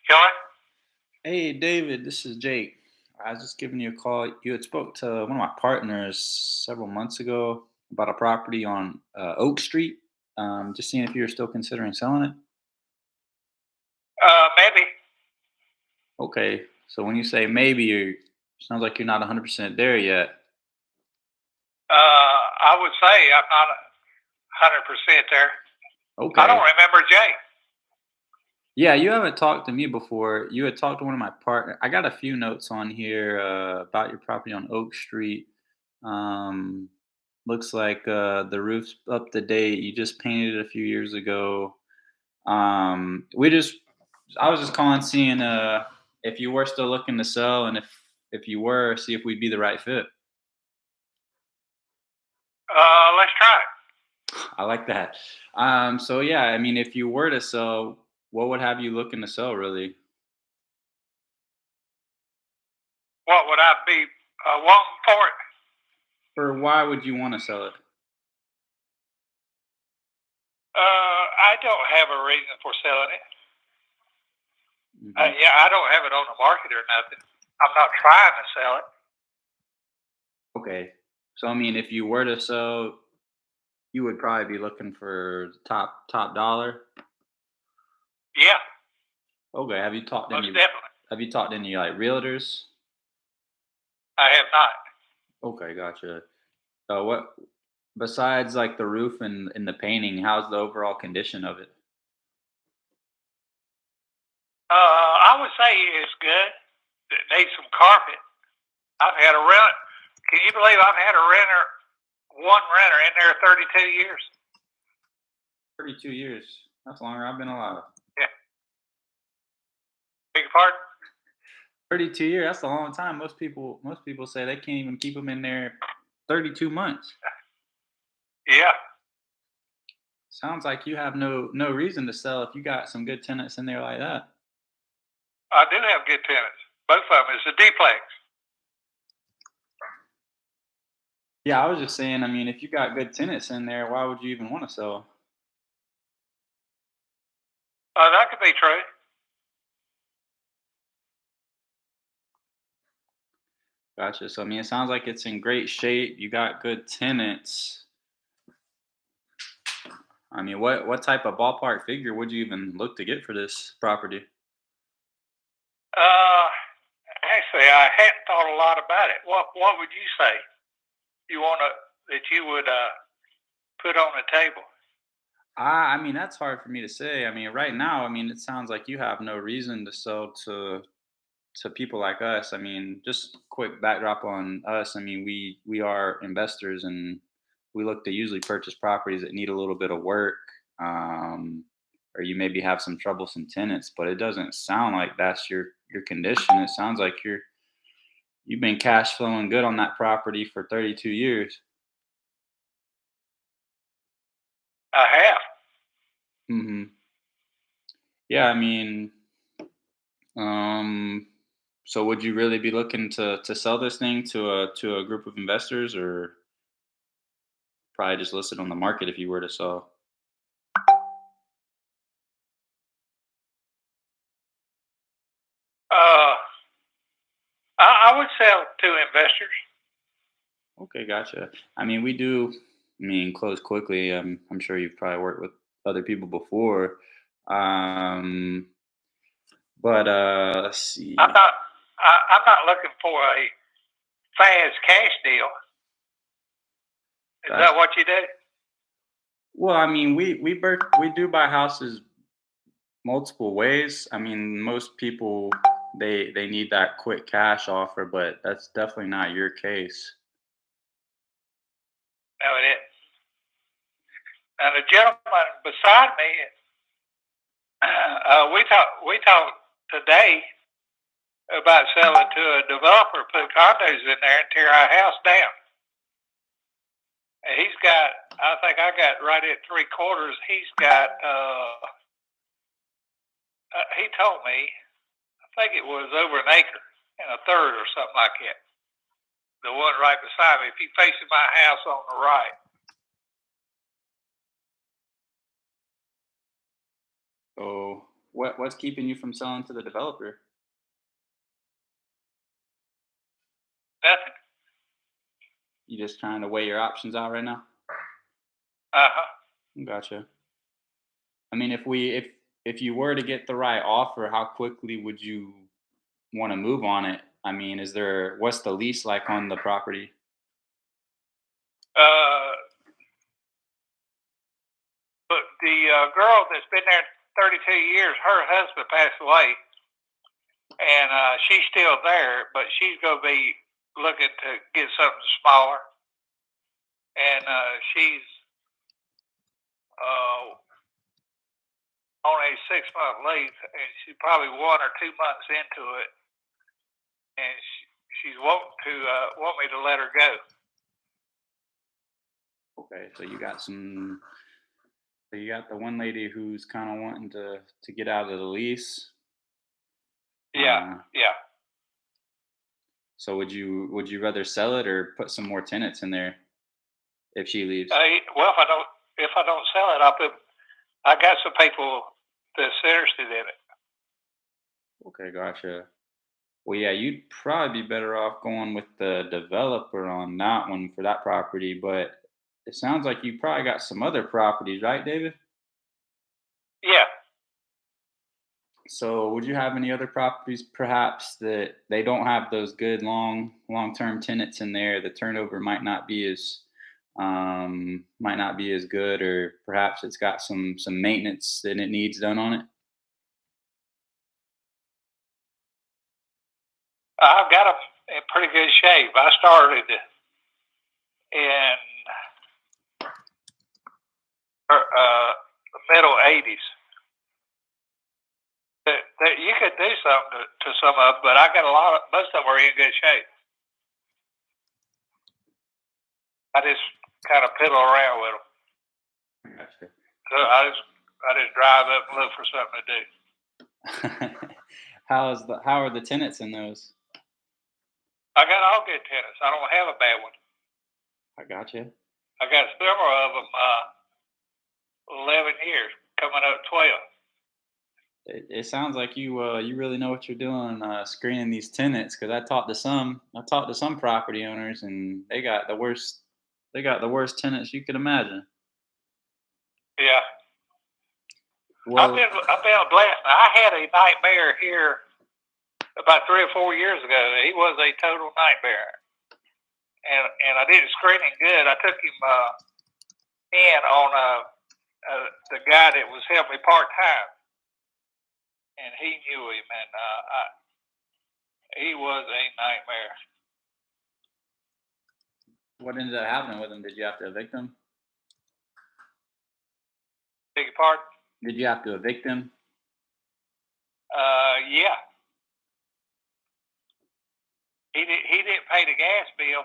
Kelly? Hey, David, this is Jake. I was just giving you a call. You had spoke to one of my partners several months ago about a property on Oak Street. Just seeing if you were still considering selling it. Maybe. Okay, so when you say maybe, you sounds like you're not 100% there yet. I would say I'm not 100% there. Okay. I don't remember Jay. Yeah, you haven't talked to me before. You had talked to one of my partner. I got a few notes on here about your property on Oak Street. Um, Looks like the roof's up to date. You just painted it a few years ago. We just, I was just calling, seeing if you were still looking to sell, and if you were, see if we'd be the right fit. Let's try it. I like that. So yeah, I mean, if you were to sell, what would have you looking to sell, really? What would I be wanting for it? Or why would you want to sell it? I don't have a reason for selling it. Mhm. Yeah, I don't have it on the market or nothing. I'm not trying to sell it. Okay. So I mean, if you were to sell, you would probably be looking for top dollar. Yeah, Okay. most definitely. Have you talked to any like realtors? I have not. Okay, gotcha. What besides like the roof and the painting, how's the overall condition of it? I would say it's good. It needs some carpet. I've had a rent. Can you believe I've had one renter in there 32 years? 32 years. That's longer I've been alive. Yeah. Beg your pardon? 32 years. That's a long time. Most people say they can't even keep them in there 32 months. Yeah. Sounds like you have no reason to sell if you got some good tenants in there like that. I do have good tenants. Both of them. It's a duplex. Yeah, I was just saying, I mean, if you got good tenants in there, why would you even want to sell? That could be true. Gotcha. So I mean, it sounds like it's in great shape. You got good tenants. I mean, what type of ballpark figure would you even look to get for this property? Actually, I hadn't thought a lot about it. What would you say? You want that you would put on the table? I mean, that's hard for me to say. I mean, right now, I mean, it sounds like you have no reason to sell to people like us. I mean, just quick backdrop on us. I mean, we are investors and we look to usually purchase properties that need a little bit of work, um, or you maybe have some troublesome tenants. But it doesn't sound like that's your condition. It sounds like you've been cash flowing good on that property for 32 years. I have. Hmm. Yeah, I mean, um, so would you really be looking to sell this thing to a group of investors, or probably just list it on the market if you were to sell? Uh, I would sell to investors. Okay, gotcha. I mean, we do. I mean, close quickly. I'm sure you've probably worked with other people before. Um, but let's see. I'm not looking for a fast cash deal. Is Gotcha. that what you do? Well, I mean, we do buy houses multiple ways. I mean, most people they need that quick cash offer, but that's definitely not your case. No, it is. Now the gentleman beside me, we talked today about selling to a developer, put condos in there, and tear our house down. And he's got, I think I got right at 3/4. He's got, he told me, I think it was over an acre and a third or something like that. The one right beside me, if you facing my house on the right. So, what's keeping you from selling to the developer? Nothing. You just trying to weigh your options out right now? Uh-huh. Gotcha. I mean, if you were to get the right offer, how quickly would you want to move on it? I mean, what's the lease like on the property? Uh, but the girl that's been there 32 years, her husband passed away, and she's still there, but she's going to be looking to get something smaller. And she's on a 6-month lease, and she's probably 1 or 2 months into it, and she's want me to let her go. Okay, so you got the one lady who's kind of wanting to get out of the lease. Yeah, yeah. So would you rather sell it or put some more tenants in there if she leaves? Well, if I don't sell it, I got some people that's interested in it. Okay, gotcha. Well, yeah, you'd probably be better off going with the developer on that one for that property, but it sounds like you probably got some other properties, right, David? Yeah. So, would you have any other properties perhaps that they don't have those good long-term tenants in there? The turnover might not be as good, or perhaps it's got some maintenance that it needs done on it. I've got them in pretty good shape. I started in the middle '80s. That you could do something to some of them, but I got most of them are in good shape. I just kind of piddle around with them. Gotcha. So I just drive up and look for something to do. How are the tenants in those? I got all good tenants. I don't have a bad one. I gotcha. I got several of them. 11 years, coming up 12. It sounds like you really know what you're doing screening these tenants, because I talked to some property owners, and they got the worst tenants you could imagine. Yeah. Well, I've been blessed. I had a nightmare here about 3 or 4 years ago. He was a total nightmare, and I didn't screen him good. I took him in on the guy that was helping me part time, and he knew him, and he was a nightmare. what ended up happening with him? Did you have to evict him? Beg your pardon? Did you have to evict him? Yeah. He didn't pay the gas bill,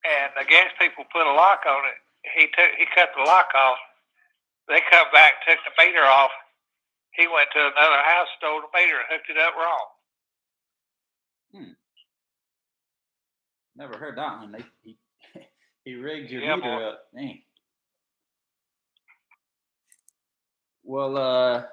and the gas people put a lock on it. He cut the lock off. They come back, took the meter off. He went to another house, stole the meter, and hooked it up wrong. Never heard that one. He rigged your Yeah, meter boy. up. Dang. Well,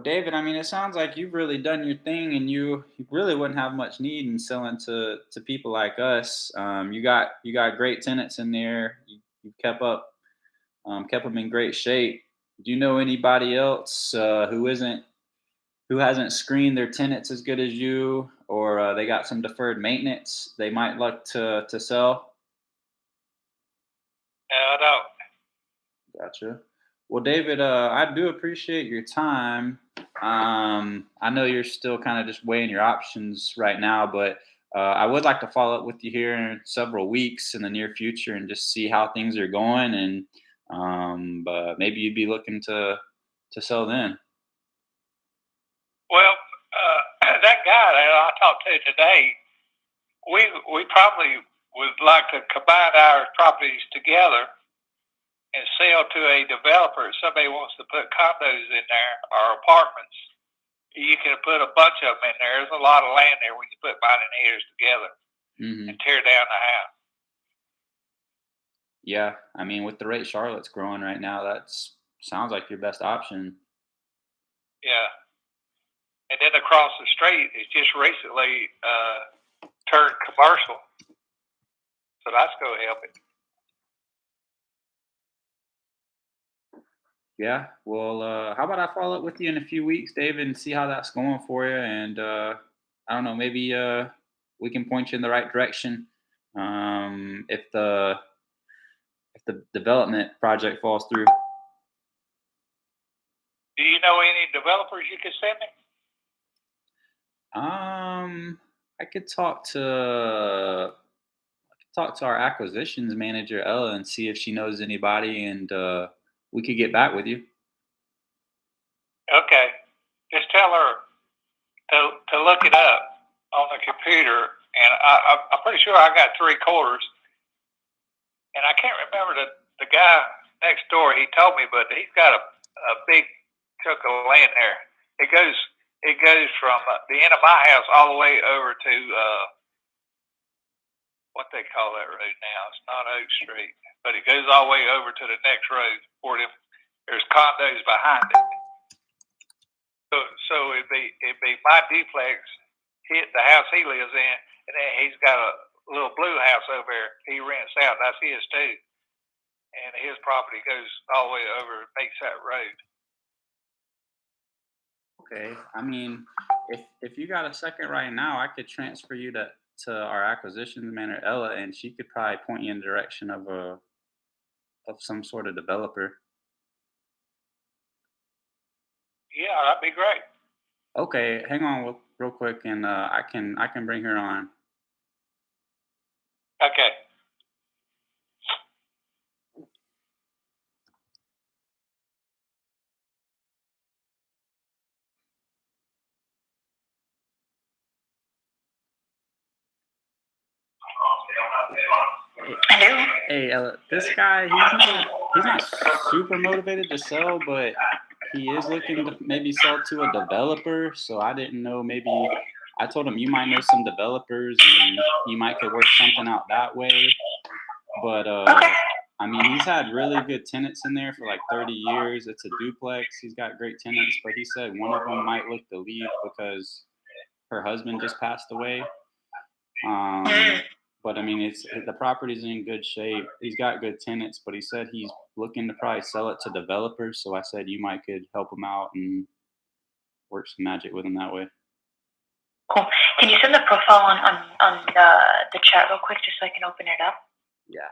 David, I mean, it sounds like you've really done your thing, and you really wouldn't have much need in selling to people like us. You got great tenants in there. You kept them in great shape. Do you know anybody else who hasn't screened their tenants as good as you, or they got some deferred maintenance they might like to sell? No, I don't. Gotcha. Well, David, I do appreciate your time. I know you're still kind of just weighing your options right now, but I would like to follow up with you here in several weeks in the near future and just see how things are going, and maybe you'd be looking to sell then. Well, that guy that I talked to today, we probably would like to combine our properties together and sell to a developer. If somebody wants to put condos in there or apartments, you can put a bunch of them in there. There's a lot of land there when you put mine and theirs together and tear down the house. Yeah, I mean, with the rate Charlotte's growing right now, that sounds like your best option. Yeah. And then across the street, it's just recently turned commercial. So that's going to help it. Yeah, well, how about I follow up with you in a few weeks, David, and see how that's going for you? And I don't know, maybe we can point you in the right direction if the development project falls through. Do you know any developers you could send me? I could talk to our acquisitions manager, Ella, and see if she knows anybody, and we could get back with you. Okay. Just tell her to look it up on the computer. And I'm pretty sure I got 3/4. And I can't remember the guy next door. He told me, but he's got a big chunk of land there. It goes from the end of my house all the way over to what they call that road now. It's not Oak Street, but it goes all the way over to the next road where there's condos behind it. So it'd be my duplex hit the house he lives in, and then he's got a little blue house over there he rents out. That's his too, and his property goes all the way over makes that road. Okay, I mean, if you got a second right now, I could transfer you to our acquisitions manager, Ella, and she could probably point you in the direction of some sort of developer. Yeah, that'd be great. Okay, hang on real quick, and I can bring her on. Okay. Hello. Hey, this guy, he's not super motivated to sell, but he is looking to maybe sell to a developer. So I didn't know, maybe I told him you might know some developers and you might could work something out that way. But Okay. I mean, he's had really good tenants in there for like 30 years. It's a duplex. He's got great tenants, but he said one of them might look to leave because her husband just passed away. Mm. But I mean, the property's in good shape. He's got good tenants, but he said he's looking to probably sell it to developers. So I said you might could help him out and work some magic with him that way. Cool. Can you send the profile on the chat real quick, just so I can open it up? Yeah.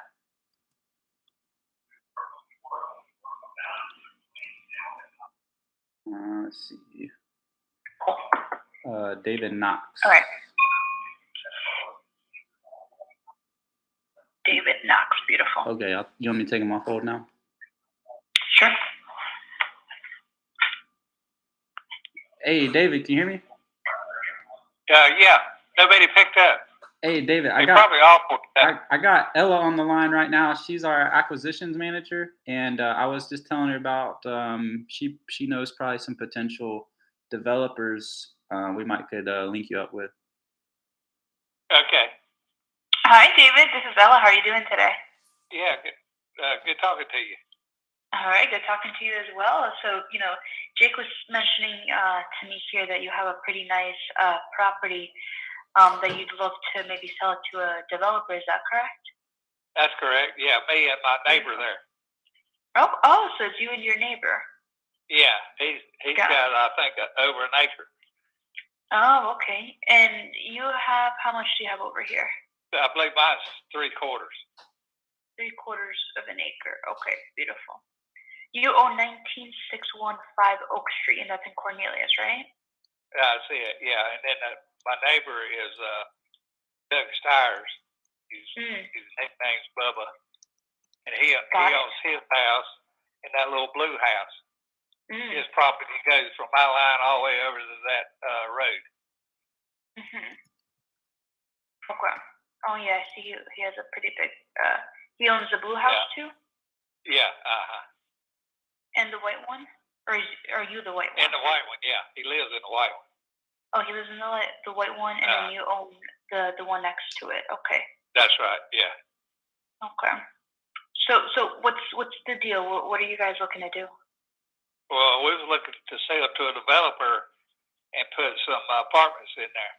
Let's see. Cool. David Knox. All right. David Knox, beautiful. Okay, you want me to take him off hold now? Sure. Hey, David, can you hear me? Yeah. Nobody picked up. Hey, David, They probably awful. I got Ella on the line right now. She's our acquisitions manager, and I was just telling her about she knows probably some potential developers we might could link you up with. Okay. Hi, David. This is Ella. How are you doing today? Yeah. Good talking to you. All right. Good talking to you as well. So, Jake was mentioning to me here that you have a pretty nice property that you'd love to maybe sell it to a developer. Is that correct? That's correct. Yeah, me and my neighbor there. Oh, so it's you and your neighbor. Yeah, he's got I think over an acre. Oh, okay. And you have, how much do you have over here? I believe mine's 3/4. 3/4 of an acre. Okay, beautiful. You own 19615 Oak Street, and that's in Cornelius, right? I see it. Yeah, and then my neighbor is Doug Stires. His nickname's Bubba, and he owns his house in that little blue house. His property goes from my line all the way over to that road. Okay. Oh yeah, I see. He has a pretty big. He owns the blue house too. Yeah. And the white one, or are you the white one? And the white one, yeah. He lives in the white one. Oh, he lives in the white one, and then you own the one next to it. Okay. That's right. Yeah. Okay. So what's the deal? What are you guys looking to do? Well, we was looking to sell to a developer and put some apartments in there.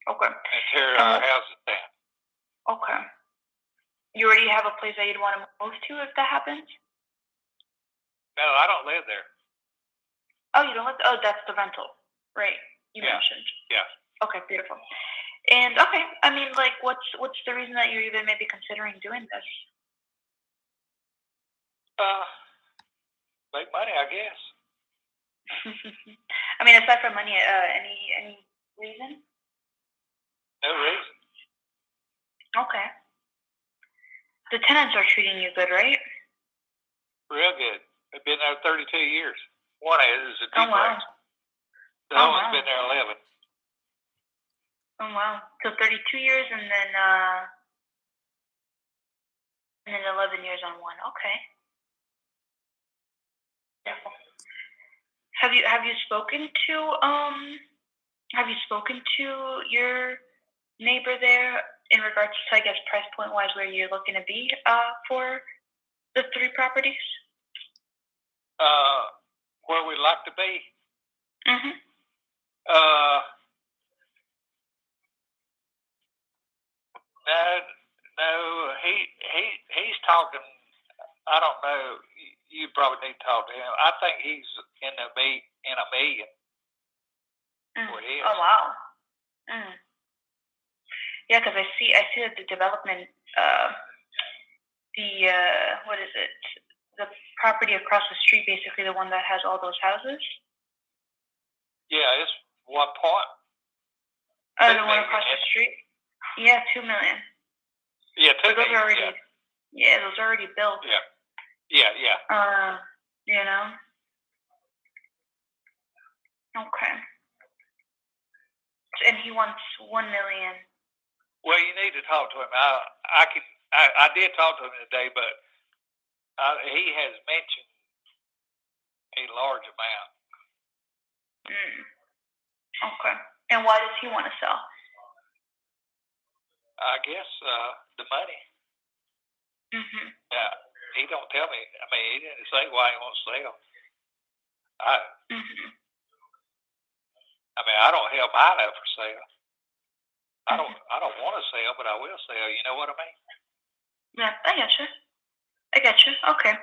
Okay. And tear our houses down. Okay. You already have a place that you'd want to move to if that happens? No, I don't live there. Oh, you don't live? Oh, that's the rental, right? You mentioned. Yeah. Okay, beautiful. And okay, I mean, like, what's the reason that you're even maybe considering doing this? Make money, I guess. I mean, aside from money, any reason? No reason. Okay. The tenants are treating you good, right? Real good. They've been there 32 years. One is a duplex. Oh, wow. The other one's been there 11. Oh, wow. So 32 years and then 11 years on one. Okay. Have you spoken to your neighbor there in regards to, I guess, price point wise, where you're looking to be for the 3 properties? Where we'd like to be? No, he's talking. I don't know. You probably need to talk to him. I think he's in a million. What he is. Oh wow. Yeah, because I see that the development, what is it? The property across the street, basically the one that has all those houses. Yeah, it's 1 point. The one across the street. Yeah, $2 million. Yeah, $2 million. Those are already. Yeah, those are already built. Yeah. Okay. And he wants $1 million Well, you need to talk to him. I did talk to him today, but he has mentioned a large amount. Okay. And why does he want to sell? I guess the money. Yeah, he don't tell me. I mean, he didn't say why he wants to sell. I mean, I don't have mine up for sale. I don't want to sell, but I will sell. You know what I mean? Yeah, I get you. Okay.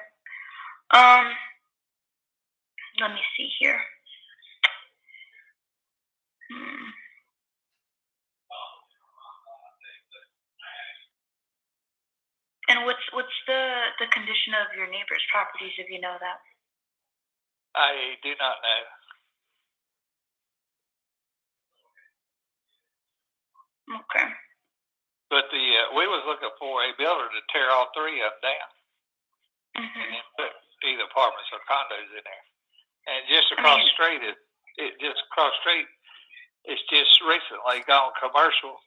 Let me see here. And what's the condition of your neighbor's properties, if you know that? I do not know. Okay. But we was looking for a builder to tear all three of them down and then put either apartments or condos in there. And just across the street, it's just recently gone commercial,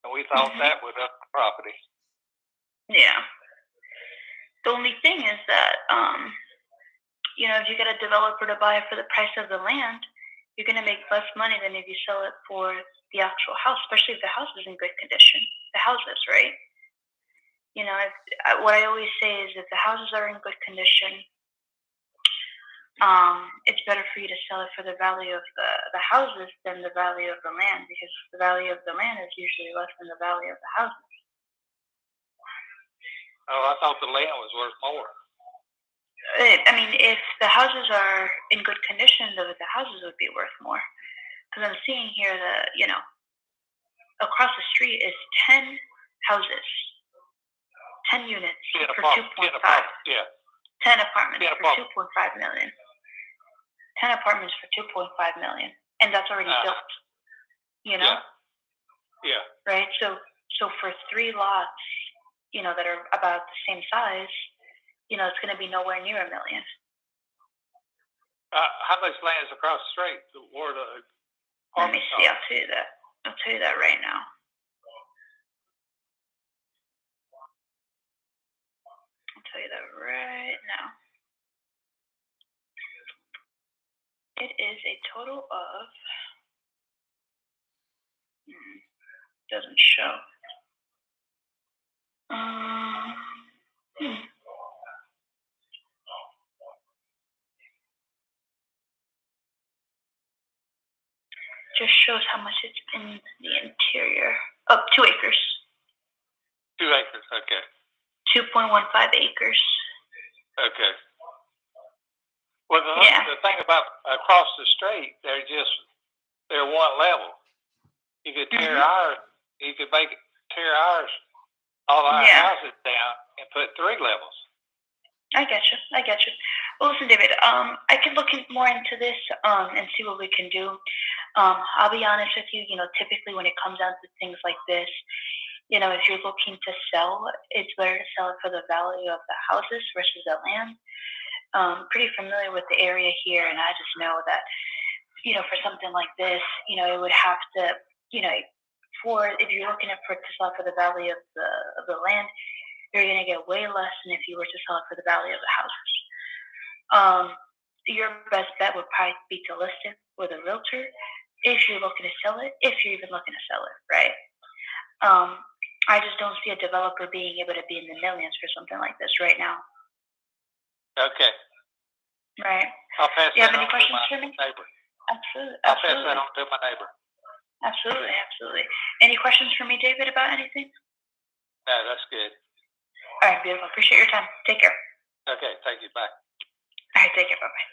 and we thought that would up the property. Yeah. The only thing is that, if you get a developer to buy it for the price of the land, you're going to make less money than if you sell it for the actual house, especially if the house is in good condition. The houses, right? What I always say is if the houses are in good condition, it's better for you to sell it for the value of the houses than the value of the land, because the value of the land is usually less than the value of the houses. Oh, I thought the land was worth more. I mean, if the houses are in good condition, the houses would be worth more. Because I'm seeing here that, across the street is 10 houses, 10 units for 2.5. 10 apartments for 2.5 million. 10 apartments for 2.5 million. And that's already built. Yeah. Right? So for 3 lots, that are about the same size, it's going to be nowhere near $1 million. How much land is across the street? Let me see. I'll tell you that. I'll tell you that right now. It is a total of. Doesn't show. Just shows how much it's in the interior. Oh, 2 acres. 2 acres, okay. 2.15 acres. Okay. Well, the thing about across the street, they're one level. You could tear ours. You could tear ours, all our houses down, and put 3 levels. I get you. Well, listen, David. I can look more into this and see what we can do. I'll be honest with you. Typically when it comes down to things like this, if you're looking to sell, it's better to sell it for the value of the houses versus the land. Pretty familiar with the area here, and I just know that, for something like this, it would have to, if you're looking to sell for the value of the land, you're going to get way less than if you were to sell it for the value of the houses. Your best bet would probably be to list it with a realtor if you're looking to sell it, if you're even looking to sell it, right? I just don't see a developer being able to be in the millions for something like this right now. Okay. Right. I'll pass that on any questions for me? Neighbor. Absolutely. I'll pass that on to my neighbor. Absolutely. Any questions for me, David, about anything? No, that's good. All right, beautiful. Appreciate your time. Take care. Okay, thank you. Bye. All right, take care. Bye-bye.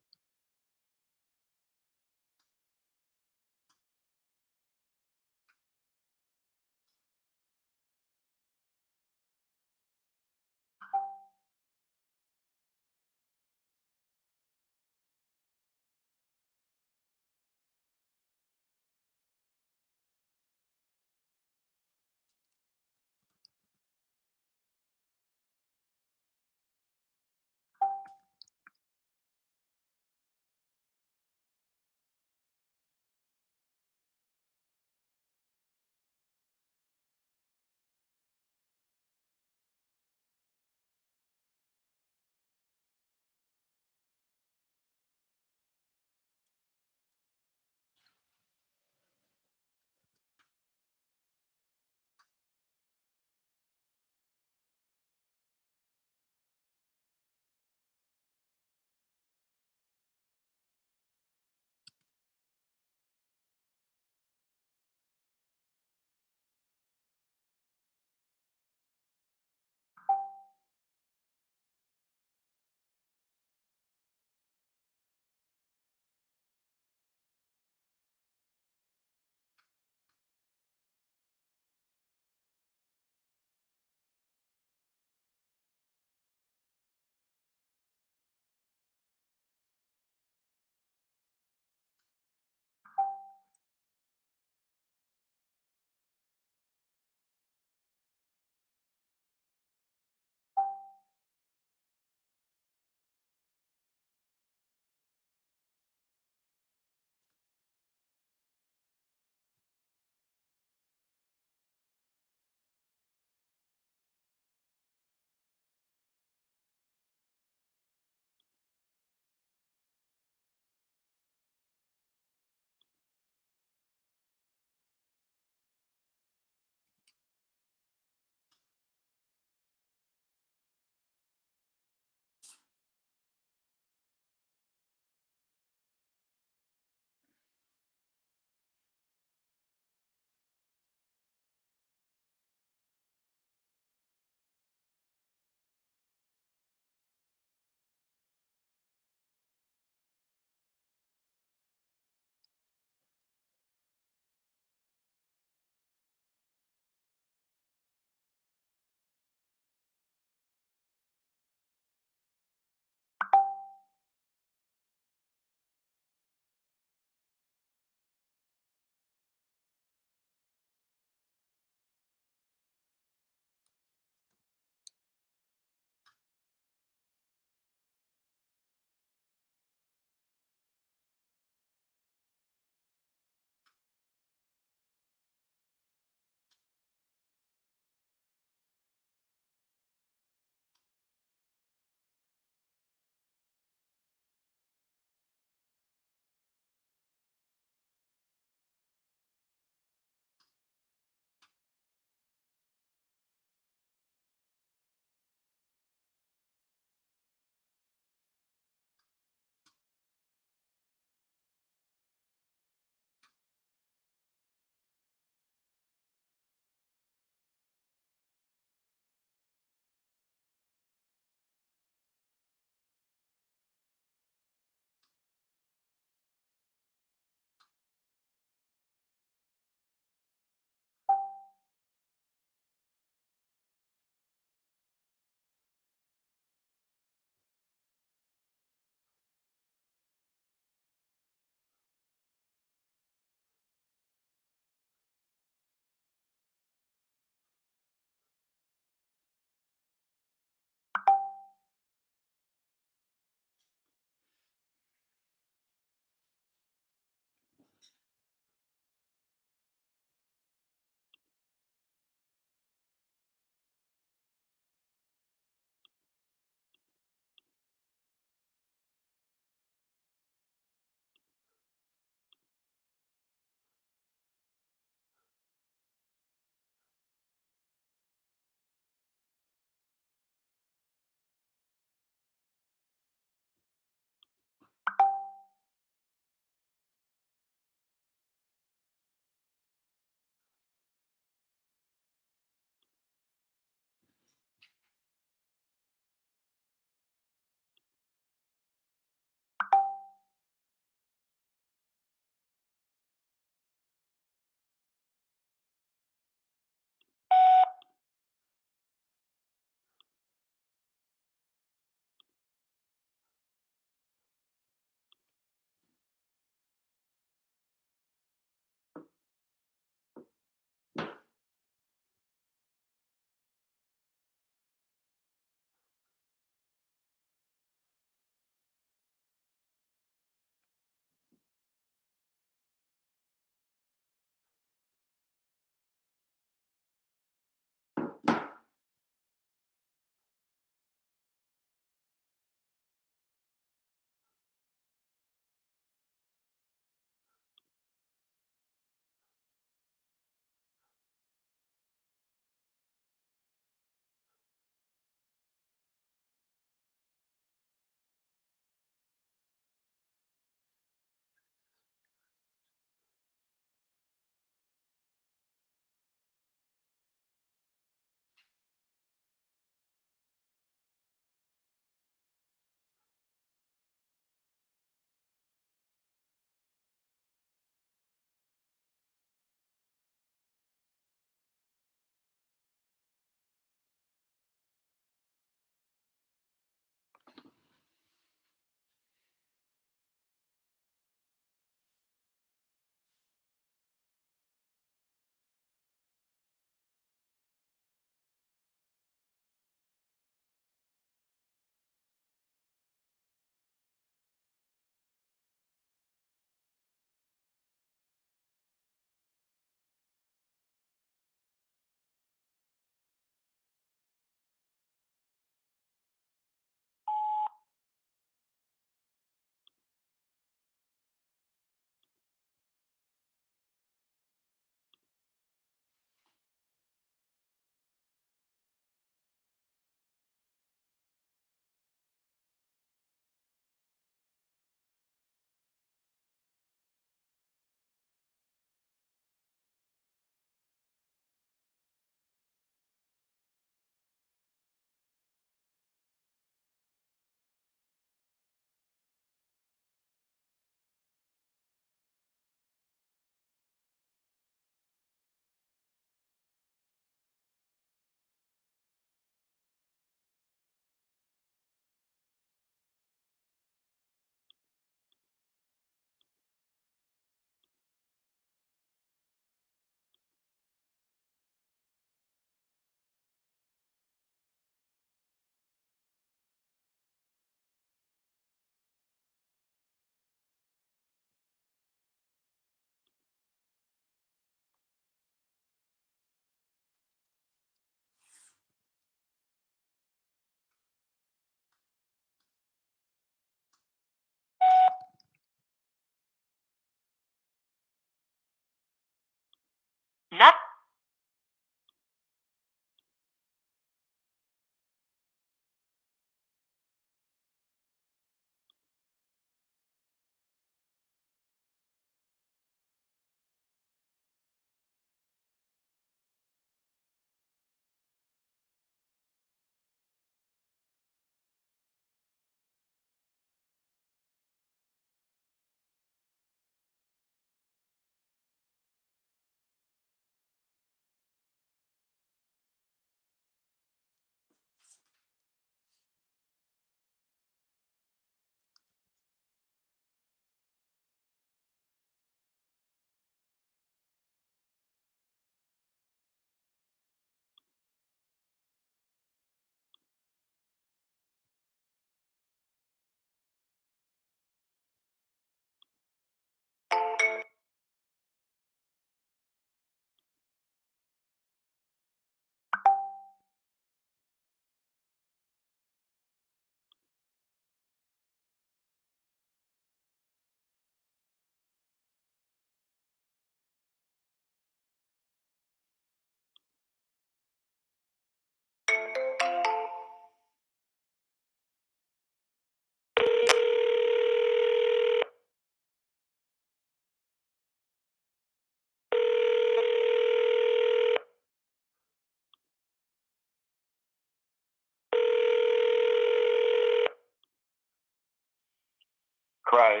McRae.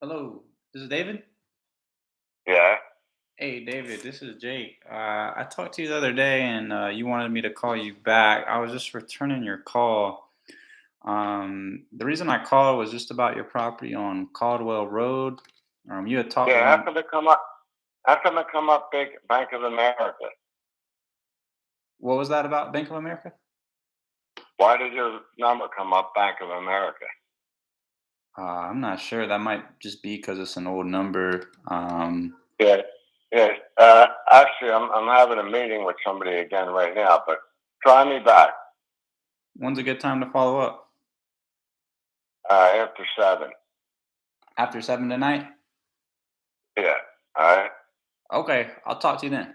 Hello, this is David. Yeah. Hey, David, this is Jake. I talked to you the other day, and you wanted me to call you back. I was just returning your call. The reason I called was just about your property on Caldwell Road. You had talked Yeah, with how come it come up? How come it come up big Bank of America? What was that about Bank of America? Why did your number come up Bank of America? I'm not sure. That might just be because it's an old number. Yeah, yeah. Actually, I'm having a meeting with somebody again right now, but try me back When's a good time to follow up? after 7. After 7 tonight? Yeah. All right. Okay, I'll talk to you then.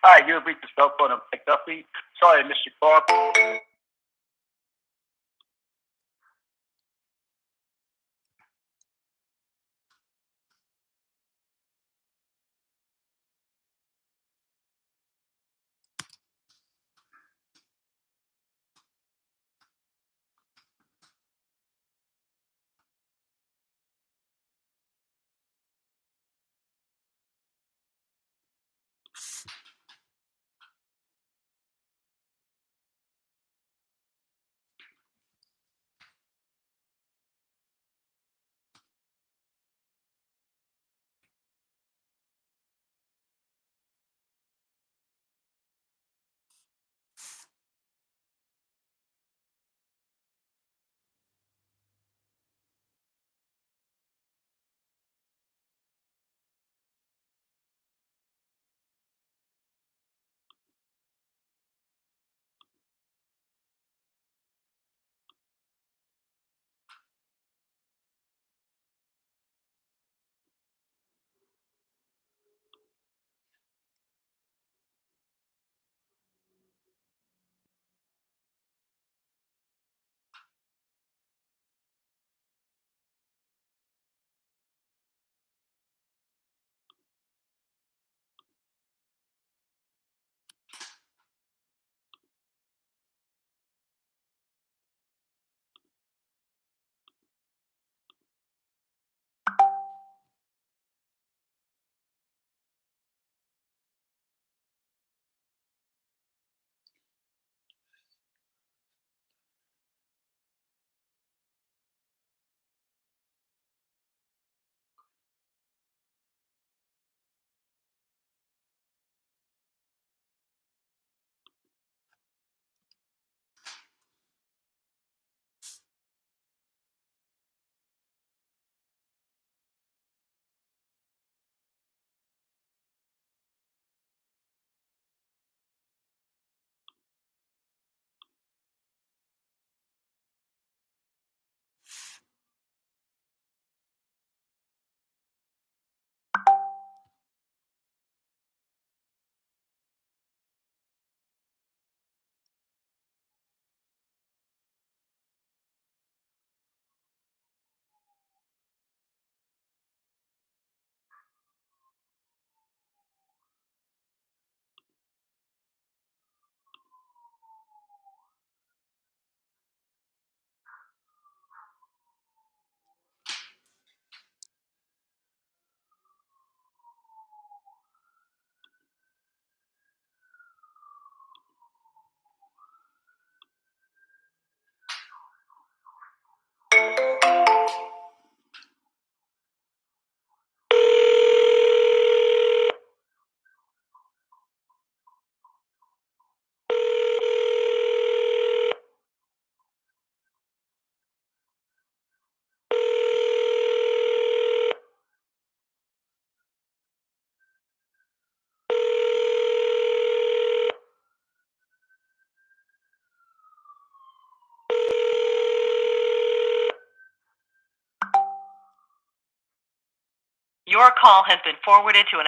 Hi, you have reached the cell phone of Mike Duffy. Sorry I missed your call. Your call has been forwarded to an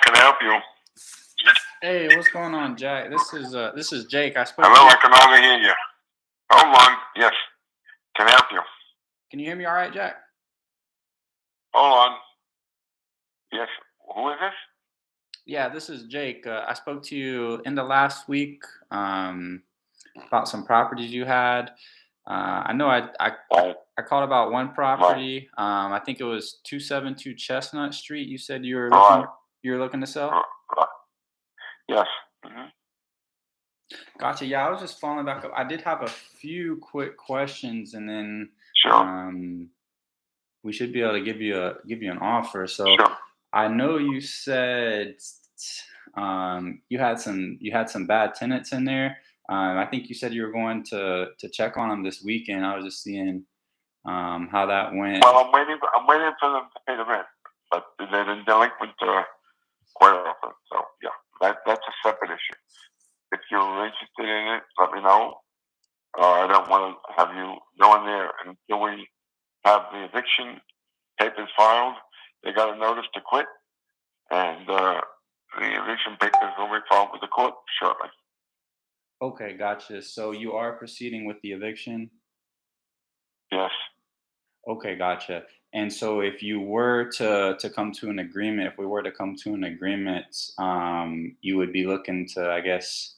can I help you? Hey, what's going on, Jack? This is Jake. I spoke. Hello, I can hardly hear you. Hold on. Yes. Can I help you? Can you hear me all right, Jack? Hold on. Yes. Who is this? Yeah, this is Jake. I spoke to you in the last week about some properties you had. I know Right. I called about one property. I think it was 272 Chestnut Street. You said Right. you were looking to sell. Right. Yes. Mm-hmm. Gotcha. Yeah, I was just following back up. I did have a few quick questions, and then Sure. we should be able to give you an offer. So Sure. I know you said you had some bad tenants in there. I think you said you were going to check on them this weekend. I was just seeing how that went. Well, I'm waiting for them to pay the rent, but they've been delinquent quite often. So yeah, that's a separate issue. If you're interested in it, let me know. I don't want to have you go in there until we have the eviction papers filed. They got a notice to quit, and the eviction papers will be filed with the court shortly. Okay, gotcha. So you are proceeding with the eviction? Yes. Okay, gotcha. And so if you were to come to an agreement, if we were to come to an agreement, you would be looking to, I guess,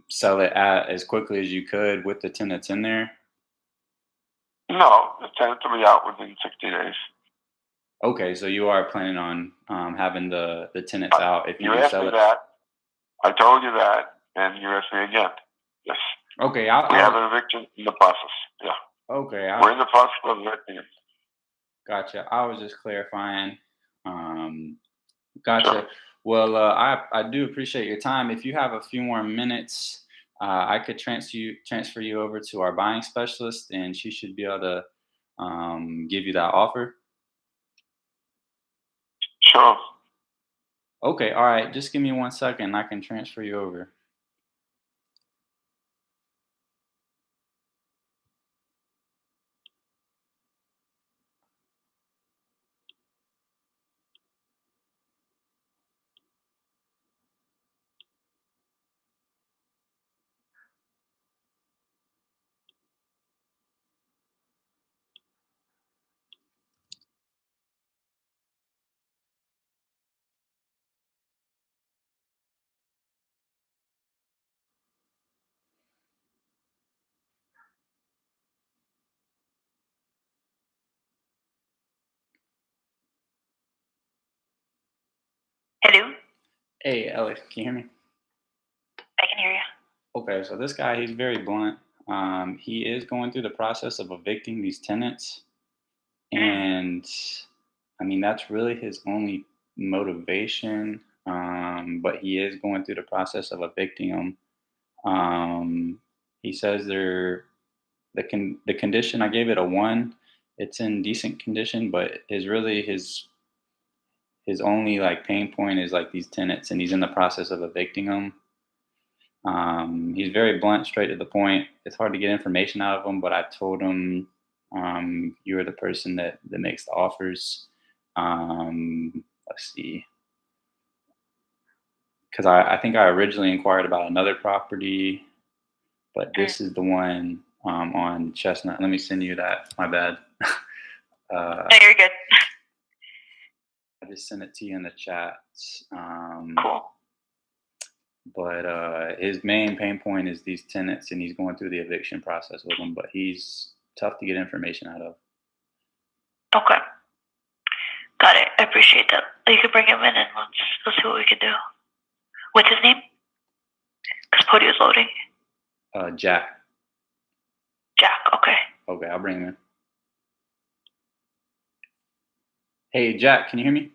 sell it at as quickly as you could with the tenants in there. No, the tenants will be out within 60 days. Okay, so you are planning on having the tenants out if you You do asked sell me it. that. I told you that, and you asked me again. Yes. Okay, We have an eviction in the process. Yeah. okay, We're in the process of evicting it. gotcha. I was just clarifying. Gotcha. Sure. Well, I do appreciate your time. If you have a few more minutes, I could transfer you over to our buying specialist, and she should be able to give you that offer. Sure. Okay, all right. Just give me 1 second. I can transfer you over. Hello? Hey, Ellie, can you hear me? I can hear you. Okay, so this guy, he's very blunt. He is going through the process of evicting these tenants, and I mean that's really his only motivation. But he is going through the process of evicting them. He says the condition I gave it a 1. It's in decent condition, but his only like pain point is like these tenants, and he's in the process of evicting them. He's very blunt, straight to the point. It's hard to get information out of him, but I told him you're the person that makes the offers. Let's see, because I think I originally inquired about another property, but this is the one on Chestnut. Let me send you that. My bad. No, you're good. I just sent it to you in the chat. Cool. But his main pain point is these tenants, and he's going through the eviction process with them. But he's tough to get information out of. Okay. Got it. I appreciate that. You can bring him in and let's see what we can do. What's his name? Because Podio's loading. Jack. Jack, okay. Okay, I'll bring him in. Hey, Jack, can you hear me?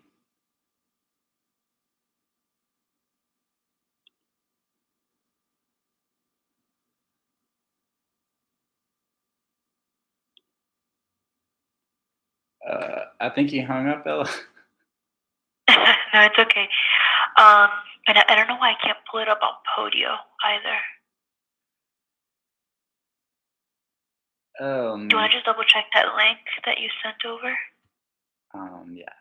I think he hung up, Ella. No, it's okay. And I don't know why I can't pull it up on Podio either. Do you want to just double check that link that you sent over? Yeah.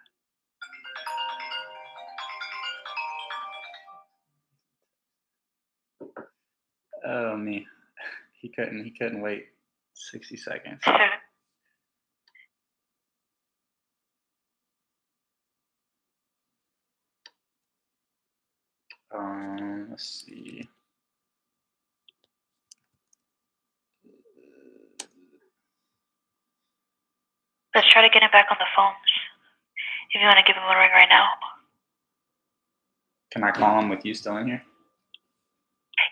Oh me, he couldn't wait 60 seconds. Let's see. Let's try to get him back on the phone. If you want to give him a ring right now. Can I call him with you still in here?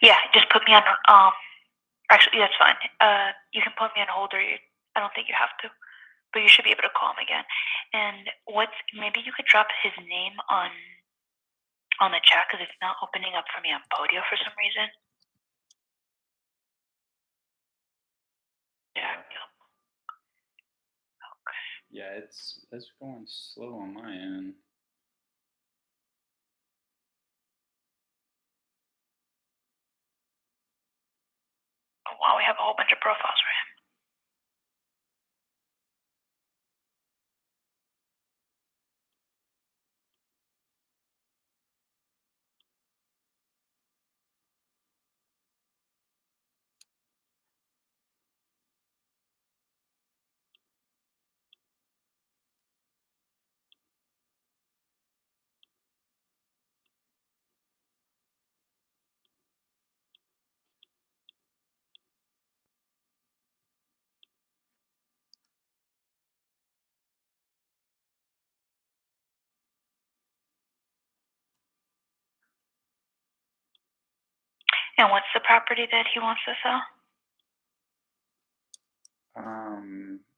Yeah, just put me on. Actually, that's fine. You can put me on hold, or I don't think you have to, but you should be able to call him again. And maybe you could drop his name on the chat because it's not opening up for me on Podio for some reason. Yeah. Okay. Yeah, it's going slow on my end. Oh, wow, we have a whole bunch of profiles for him. And what's the property that he wants to sell?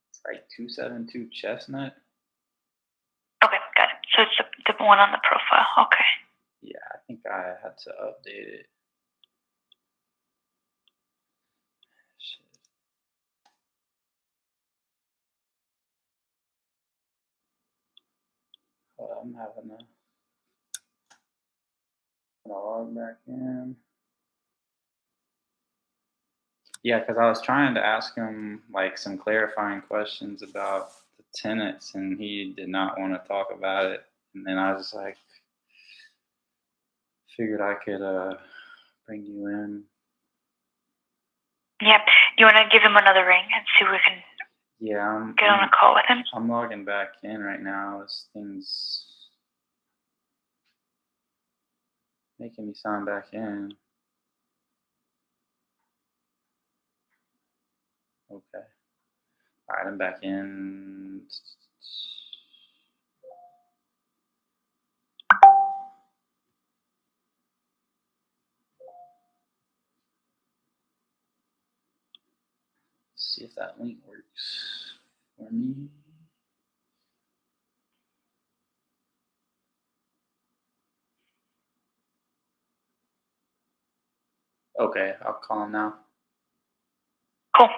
It's like 272 Chestnut. Okay, got it. So it's the one on the profile. Okay. Yeah, I think I had to update it. Shit. I'm having to log back in. Yeah, because I was trying to ask him like some clarifying questions about the tenants, and he did not want to talk about it. And then I was like, figured I could bring you in. Yeah. You want to give him another ring and see if we can Yeah, get on a call with him? I'm logging back in right now. This thing's making me sign back in. Okay. All right, I'm back in. See if that link works for me. Okay, I'll call him now. Cool.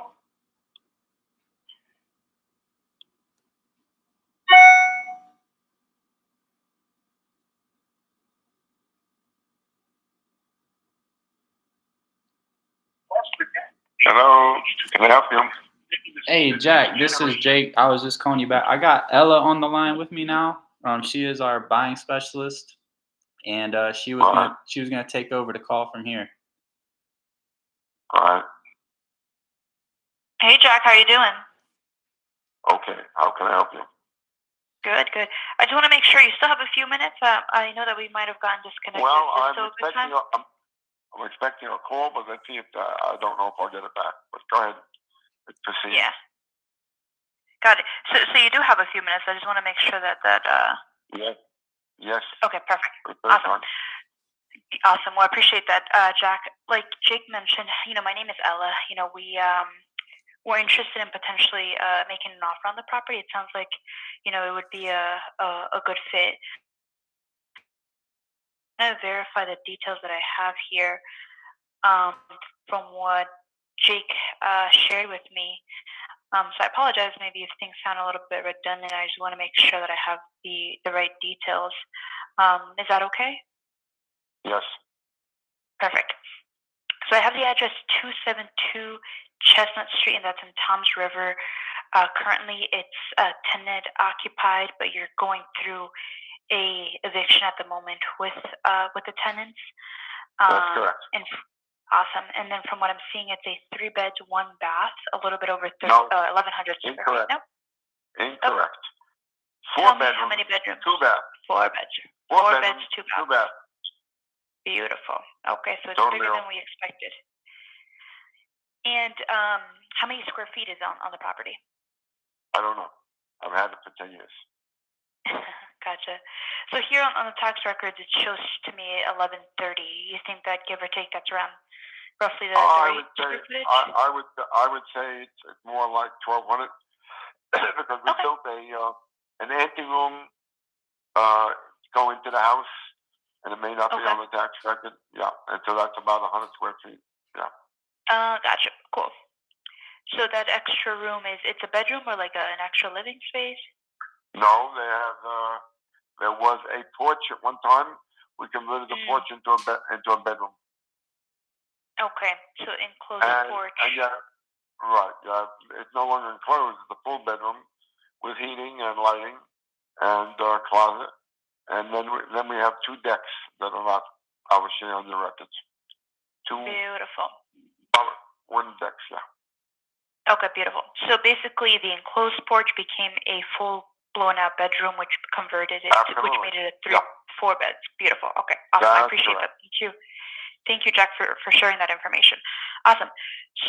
Hello, can I help you? Hey, Jack, this is Jake. I was just calling you back. I got Ella on the line with me now. She is our buying specialist, and she was gonna take over the call from here. All right. Hey, Jack, how are you doing? Okay, how can I help you? Good, good. I just want to make sure you still have a few minutes. I know that we might have gotten disconnected. Well, Is this still a good time? I'm expecting a call, but let's see if I don't know if I'll get it back. But go ahead. Proceed. Yeah. Got it. So you do have a few minutes. I just want to make sure that. Yes. Yes. Okay, perfect. Awesome. Awesome. Well, I appreciate that, Jack. Like Jake mentioned, my name is Ella. We're interested in potentially making an offer on the property. It sounds like, it would be a good fit. I'm going to verify the details that I have here from what Jake shared with me. So I apologize maybe if things sound a little bit redundant. I just want to make sure that I have the right details. Is that okay? Yes. Perfect. So I have the address 272 Chestnut Street, and that's in Toms River. Currently, it's tenant occupied, but you're going through a eviction at the moment with the tenants. That's correct. And Awesome. And then from what I'm seeing, it's a 3 beds, 1 bath, a little bit over No. 1,100 square feet. Incorrect. Nope. Incorrect. Tell 4 me bedrooms. how many bedrooms? 2 baths. 4 bedrooms. 4 4 bedrooms, beds, 2 2 baths. baths. Beautiful. Okay, so it's Totally bigger all. than we expected. And how many square feet is on the property? I don't know. I've had it for 10 years. Gotcha. So here on the tax records, it shows to me 1130. You think that give or take, that's around roughly the I right would say square footage? I would say it's more like 1,200 because we Okay. built an anteroom go into the house, and it may not be Okay. on the tax record. Yeah, and so that's about 100 square feet. Yeah. Gotcha. Cool. So that extra room it's a bedroom or like an extra living space? No, they have. There was a porch at one time. We converted the porch into a bedroom. Okay, so enclosed porch. And yeah, right. Yeah, it's no longer enclosed. It's a full bedroom with heating and lighting and closet. And then we have 2 decks that are not obviously on the records. 2 Beautiful. wooden decks. Yeah. Okay, beautiful. So basically, the enclosed porch became a full blown-out bedroom, which converted it, which made it a 4 beds. Beautiful. Okay, awesome. I appreciate that. Thank you. Thank you, Jack, for sharing that information. Awesome.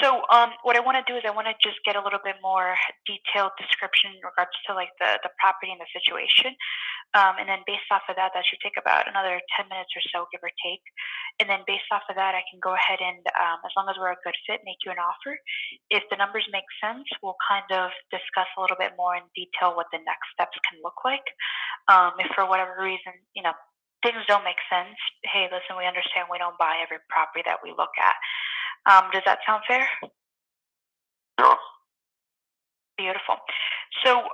So what I want to do is I want to just get a little bit more detailed description in regards to like the property and the situation. And then based off of that should take about another 10 minutes or so, give or take. And then based off of that, I can go ahead and, as long as we're a good fit, make you an offer. If the numbers make sense, we'll kind of discuss a little bit more in detail what the next steps can look like. If for whatever reason, things don't make sense, hey, listen, we understand we don't buy every property that we look at. Does that sound fair? Sure. Beautiful. So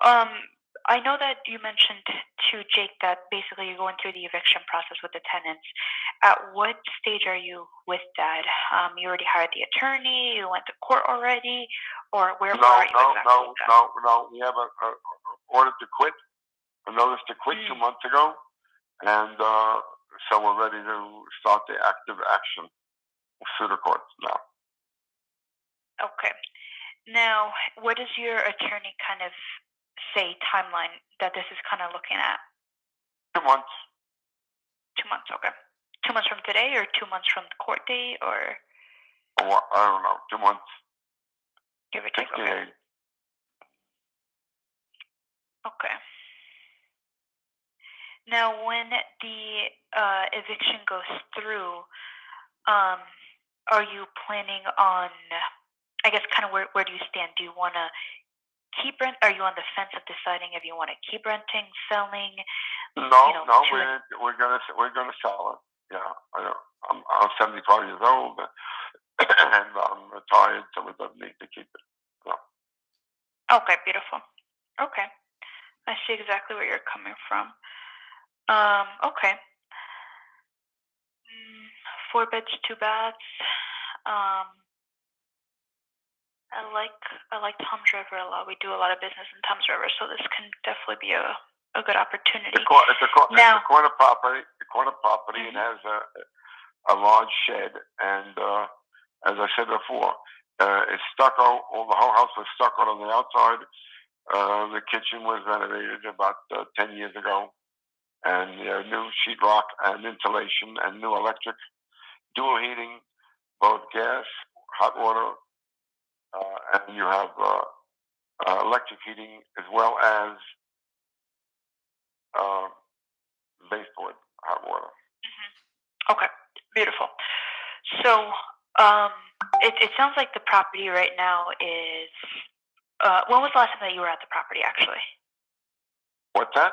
I know that you mentioned to Jake that basically you're going through the eviction process with the tenants. At what stage are you with that? You already hired the attorney? You went to court already? Or where are you exactly with that? No. We have a order to quit, a notice to quit 2 months ago. And so we're ready to start the active action through the courts now. Okay. Now, what does your attorney kind of say timeline that this is kind of looking at? 2 months. 2 months, okay. 2 months from today or 2 months from the court date or? I don't know, 2 months. Give or take, okay. Okay. Now, when the eviction goes through, are you planning on, I guess, kind of where do you stand? Do you want to keep rent? Are you on the fence of deciding if you want to keep renting, selling? No, we're gonna sell it. Yeah, I'm 75 years old, and I'm retired, so we don't need to keep it. So. Okay, beautiful. Okay, I see exactly where you're coming from. Okay. 4 beds, 2 baths. I like Tom's River a lot. We do a lot of business in Tom's River, so this can definitely be a good opportunity. It's a corner property. It has a large shed, and as I said before, it's stucco. The whole house was stucco on the outside. The kitchen was renovated about 10 years ago. And new sheetrock and insulation and new electric, dual heating, both gas, hot water, and you have electric heating as well as baseboard hot water. Okay, beautiful. So it sounds like the property right now is. When was the last time that you were at the property, actually? What's that?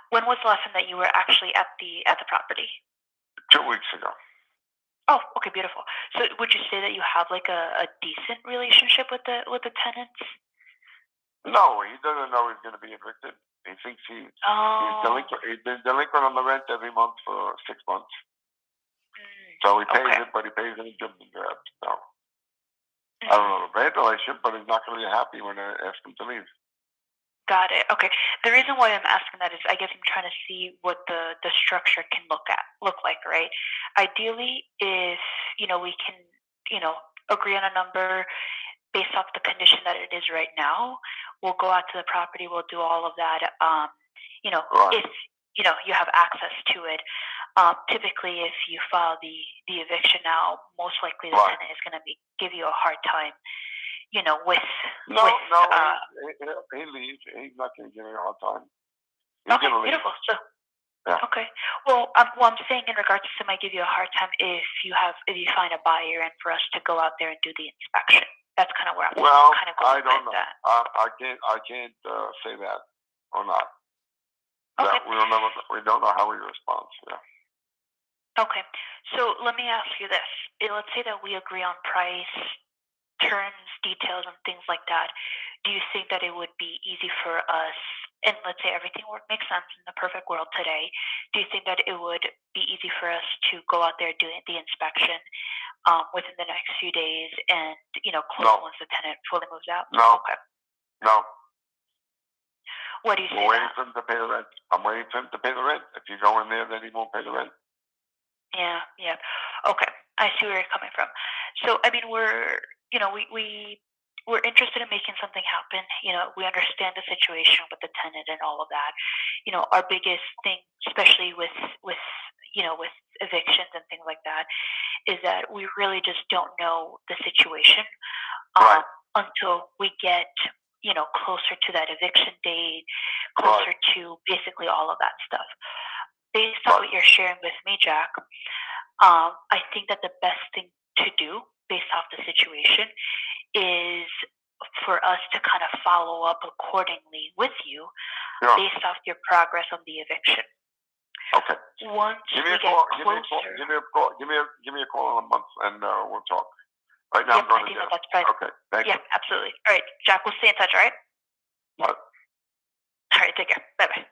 When was the last time that you were actually at the property? 2 weeks ago. Oh, okay, beautiful. So would you say that you have like a decent relationship with the tenants? No, he doesn't know he's going to be evicted. He thinks he's delinquent. He's been delinquent on the rent every month for 6 months. So he pays it, but he pays it in dribs and drabs. So I don't know the bad relationship, but he's not going to be happy when I ask him to leave. Got it. Okay. The reason why I'm asking that is I guess I'm trying to see what the structure can look like, right? Ideally, if we can agree on a number based off the condition that it is right now, we'll go out to the property. We'll do all of that. Right. If you have access to it. Typically, if you file the eviction now, most likely the Right. tenant is going to give you a hard time. With No, with no, he leaves. He's not going to give me a hard time. He's okay, going to leave. beautiful. So Yeah. okay. Well, I'm saying in regards to might give you a hard time if you find a buyer and for us to go out there and do the inspection. That's kind of where I'm Well, kind of going I don't with know. that. I can't say that or not. Okay. That we don't know how he responds. Yeah. Okay. So let me ask you this. Let's say that we agree on price, terms, details, and things like that. Do you think that it would be easy for us, and let's say everything makes sense in the perfect world today, do you think that it would be easy for us to go out there doing the inspection within the next few days and, close No. once the tenant fully moves out? No. Okay. No. What do you say We're waiting that? for him to pay the rent. I'm waiting for him to pay the rent. If you go in there, then he won't pay the rent. Yeah. Okay. I see where you're coming from. So, I mean, we're interested in making something happen. We understand the situation with the tenant and all of that. Our biggest thing, especially with evictions and things like that, is that we really just don't know the situation Right. until we get closer to that eviction date, closer to basically all of that stuff. Based on what you're sharing with me, Jack, I think that the best thing to do based off the situation is for us to kind of follow up accordingly with you based off your progress on the eviction. Okay. Once Give me we a get call. closer, Give me a call in a month, and we'll talk. Right now, yep, I'm going I to think dinner. that's probably, Okay. Thank yeah, absolutely. All right, Jack, we'll stay in touch, all right? you. Bye. All right, take care. Bye-bye.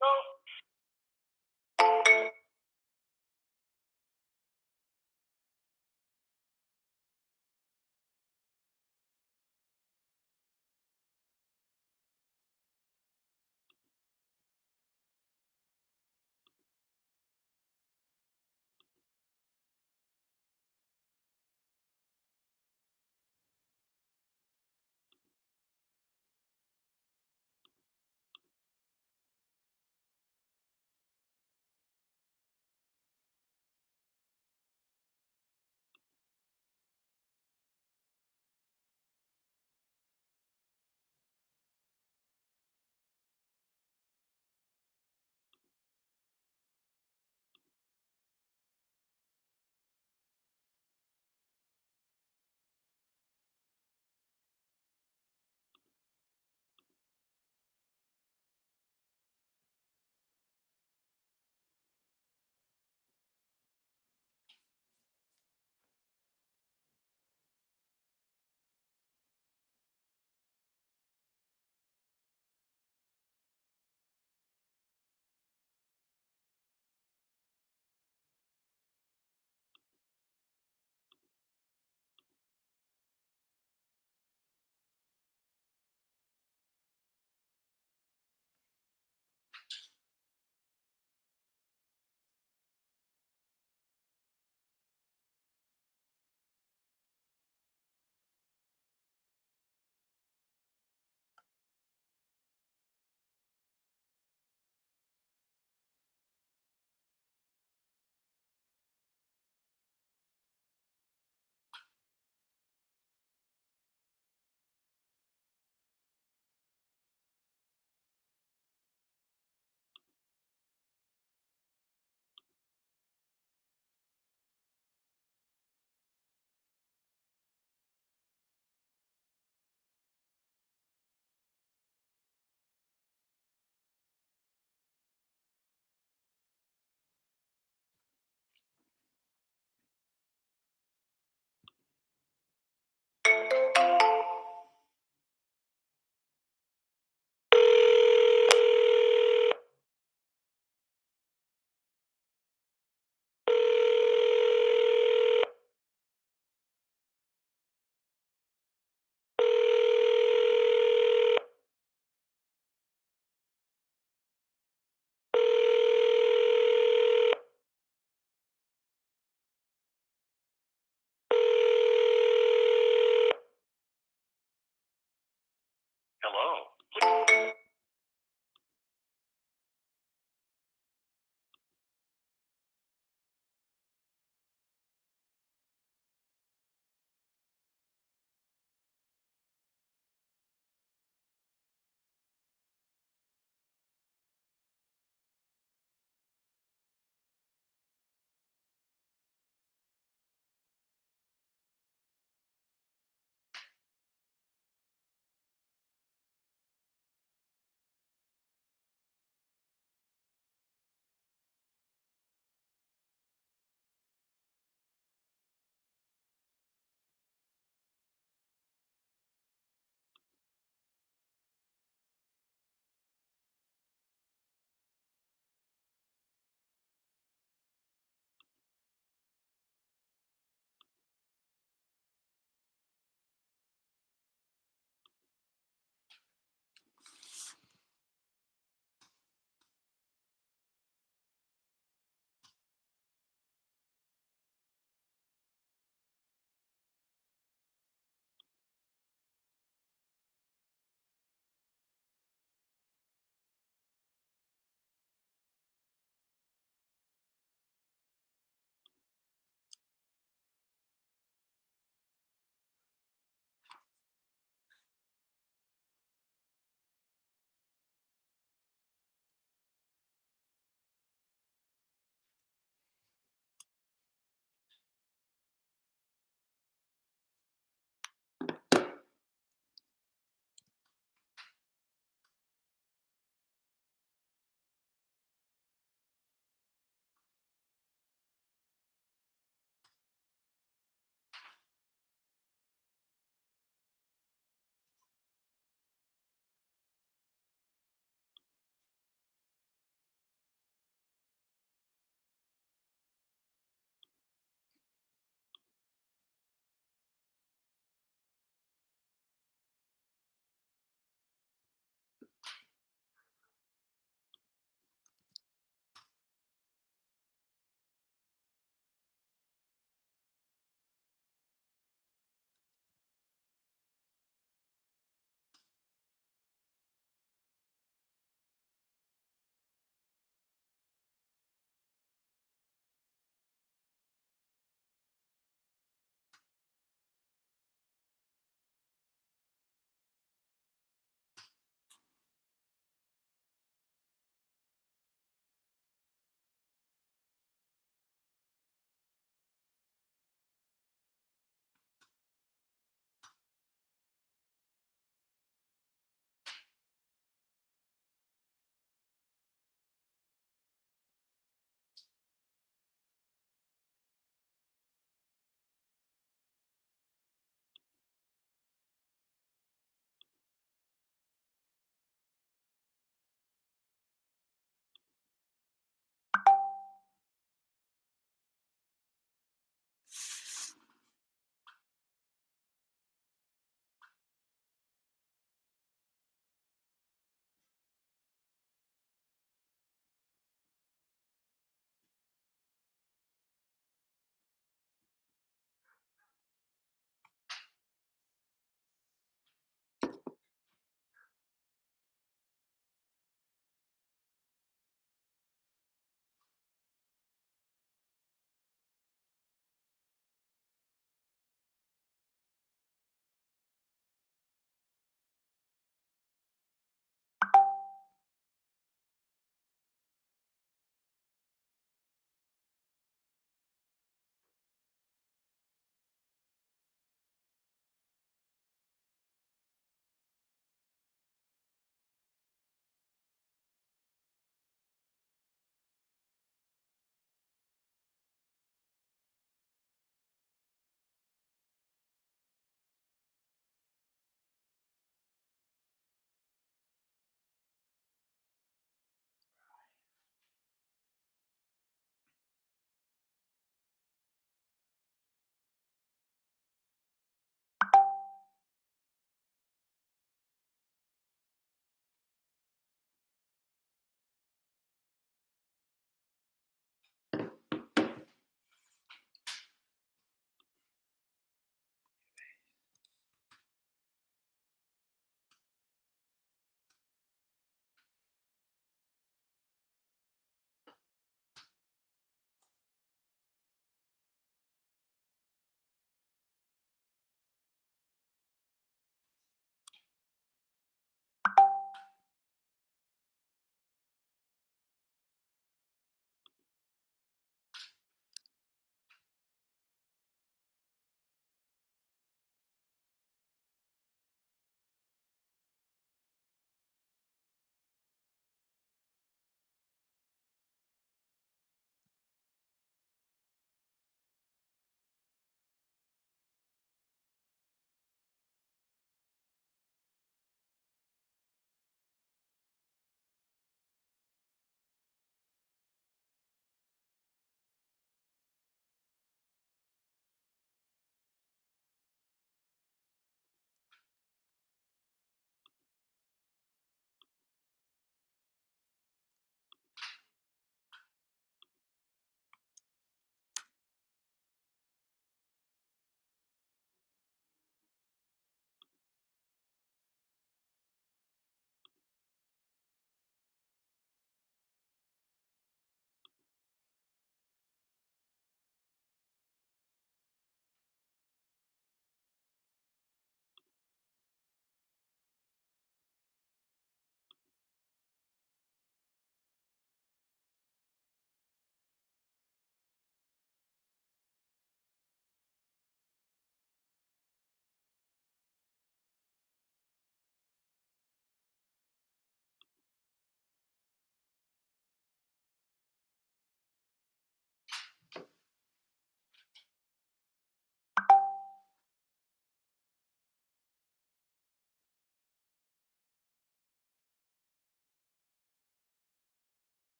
Hello.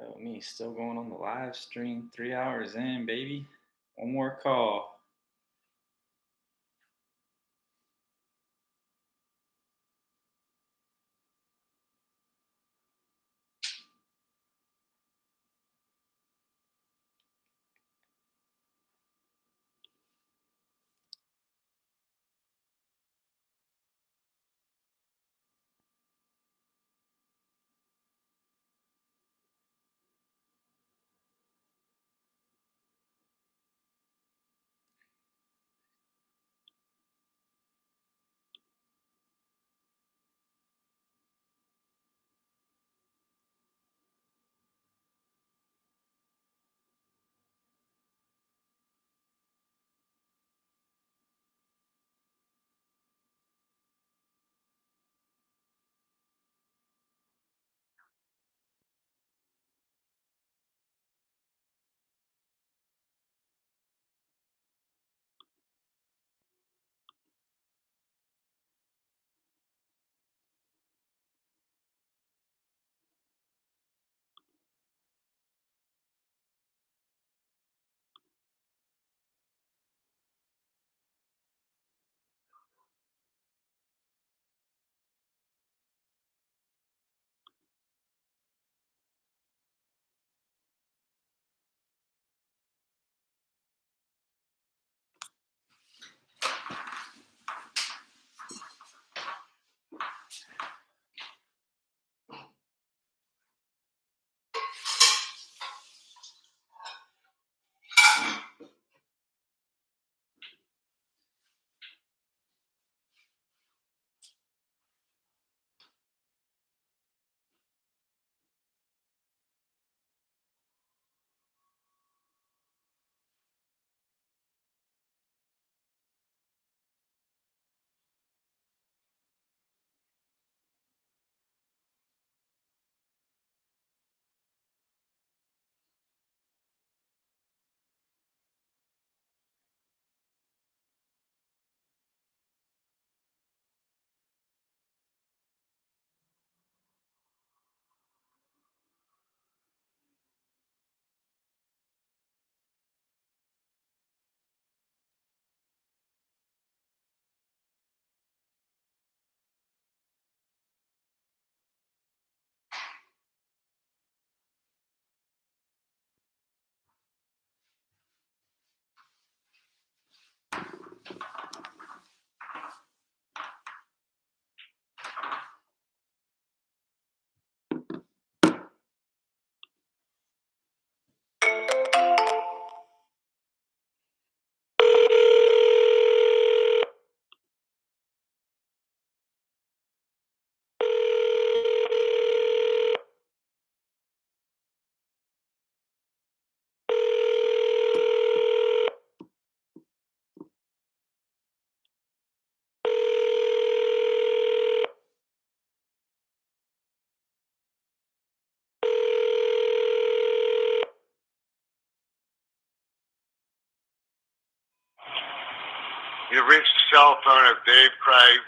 Oh, me still going on the live stream. 3 hours in, baby. One more call. You reached the cell phone of Dave Craig.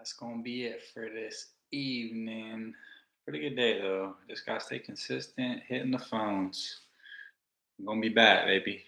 That's gonna be it for this evening. Pretty good day though. Just gotta stay consistent, hitting the phones. I'm gonna be back, baby.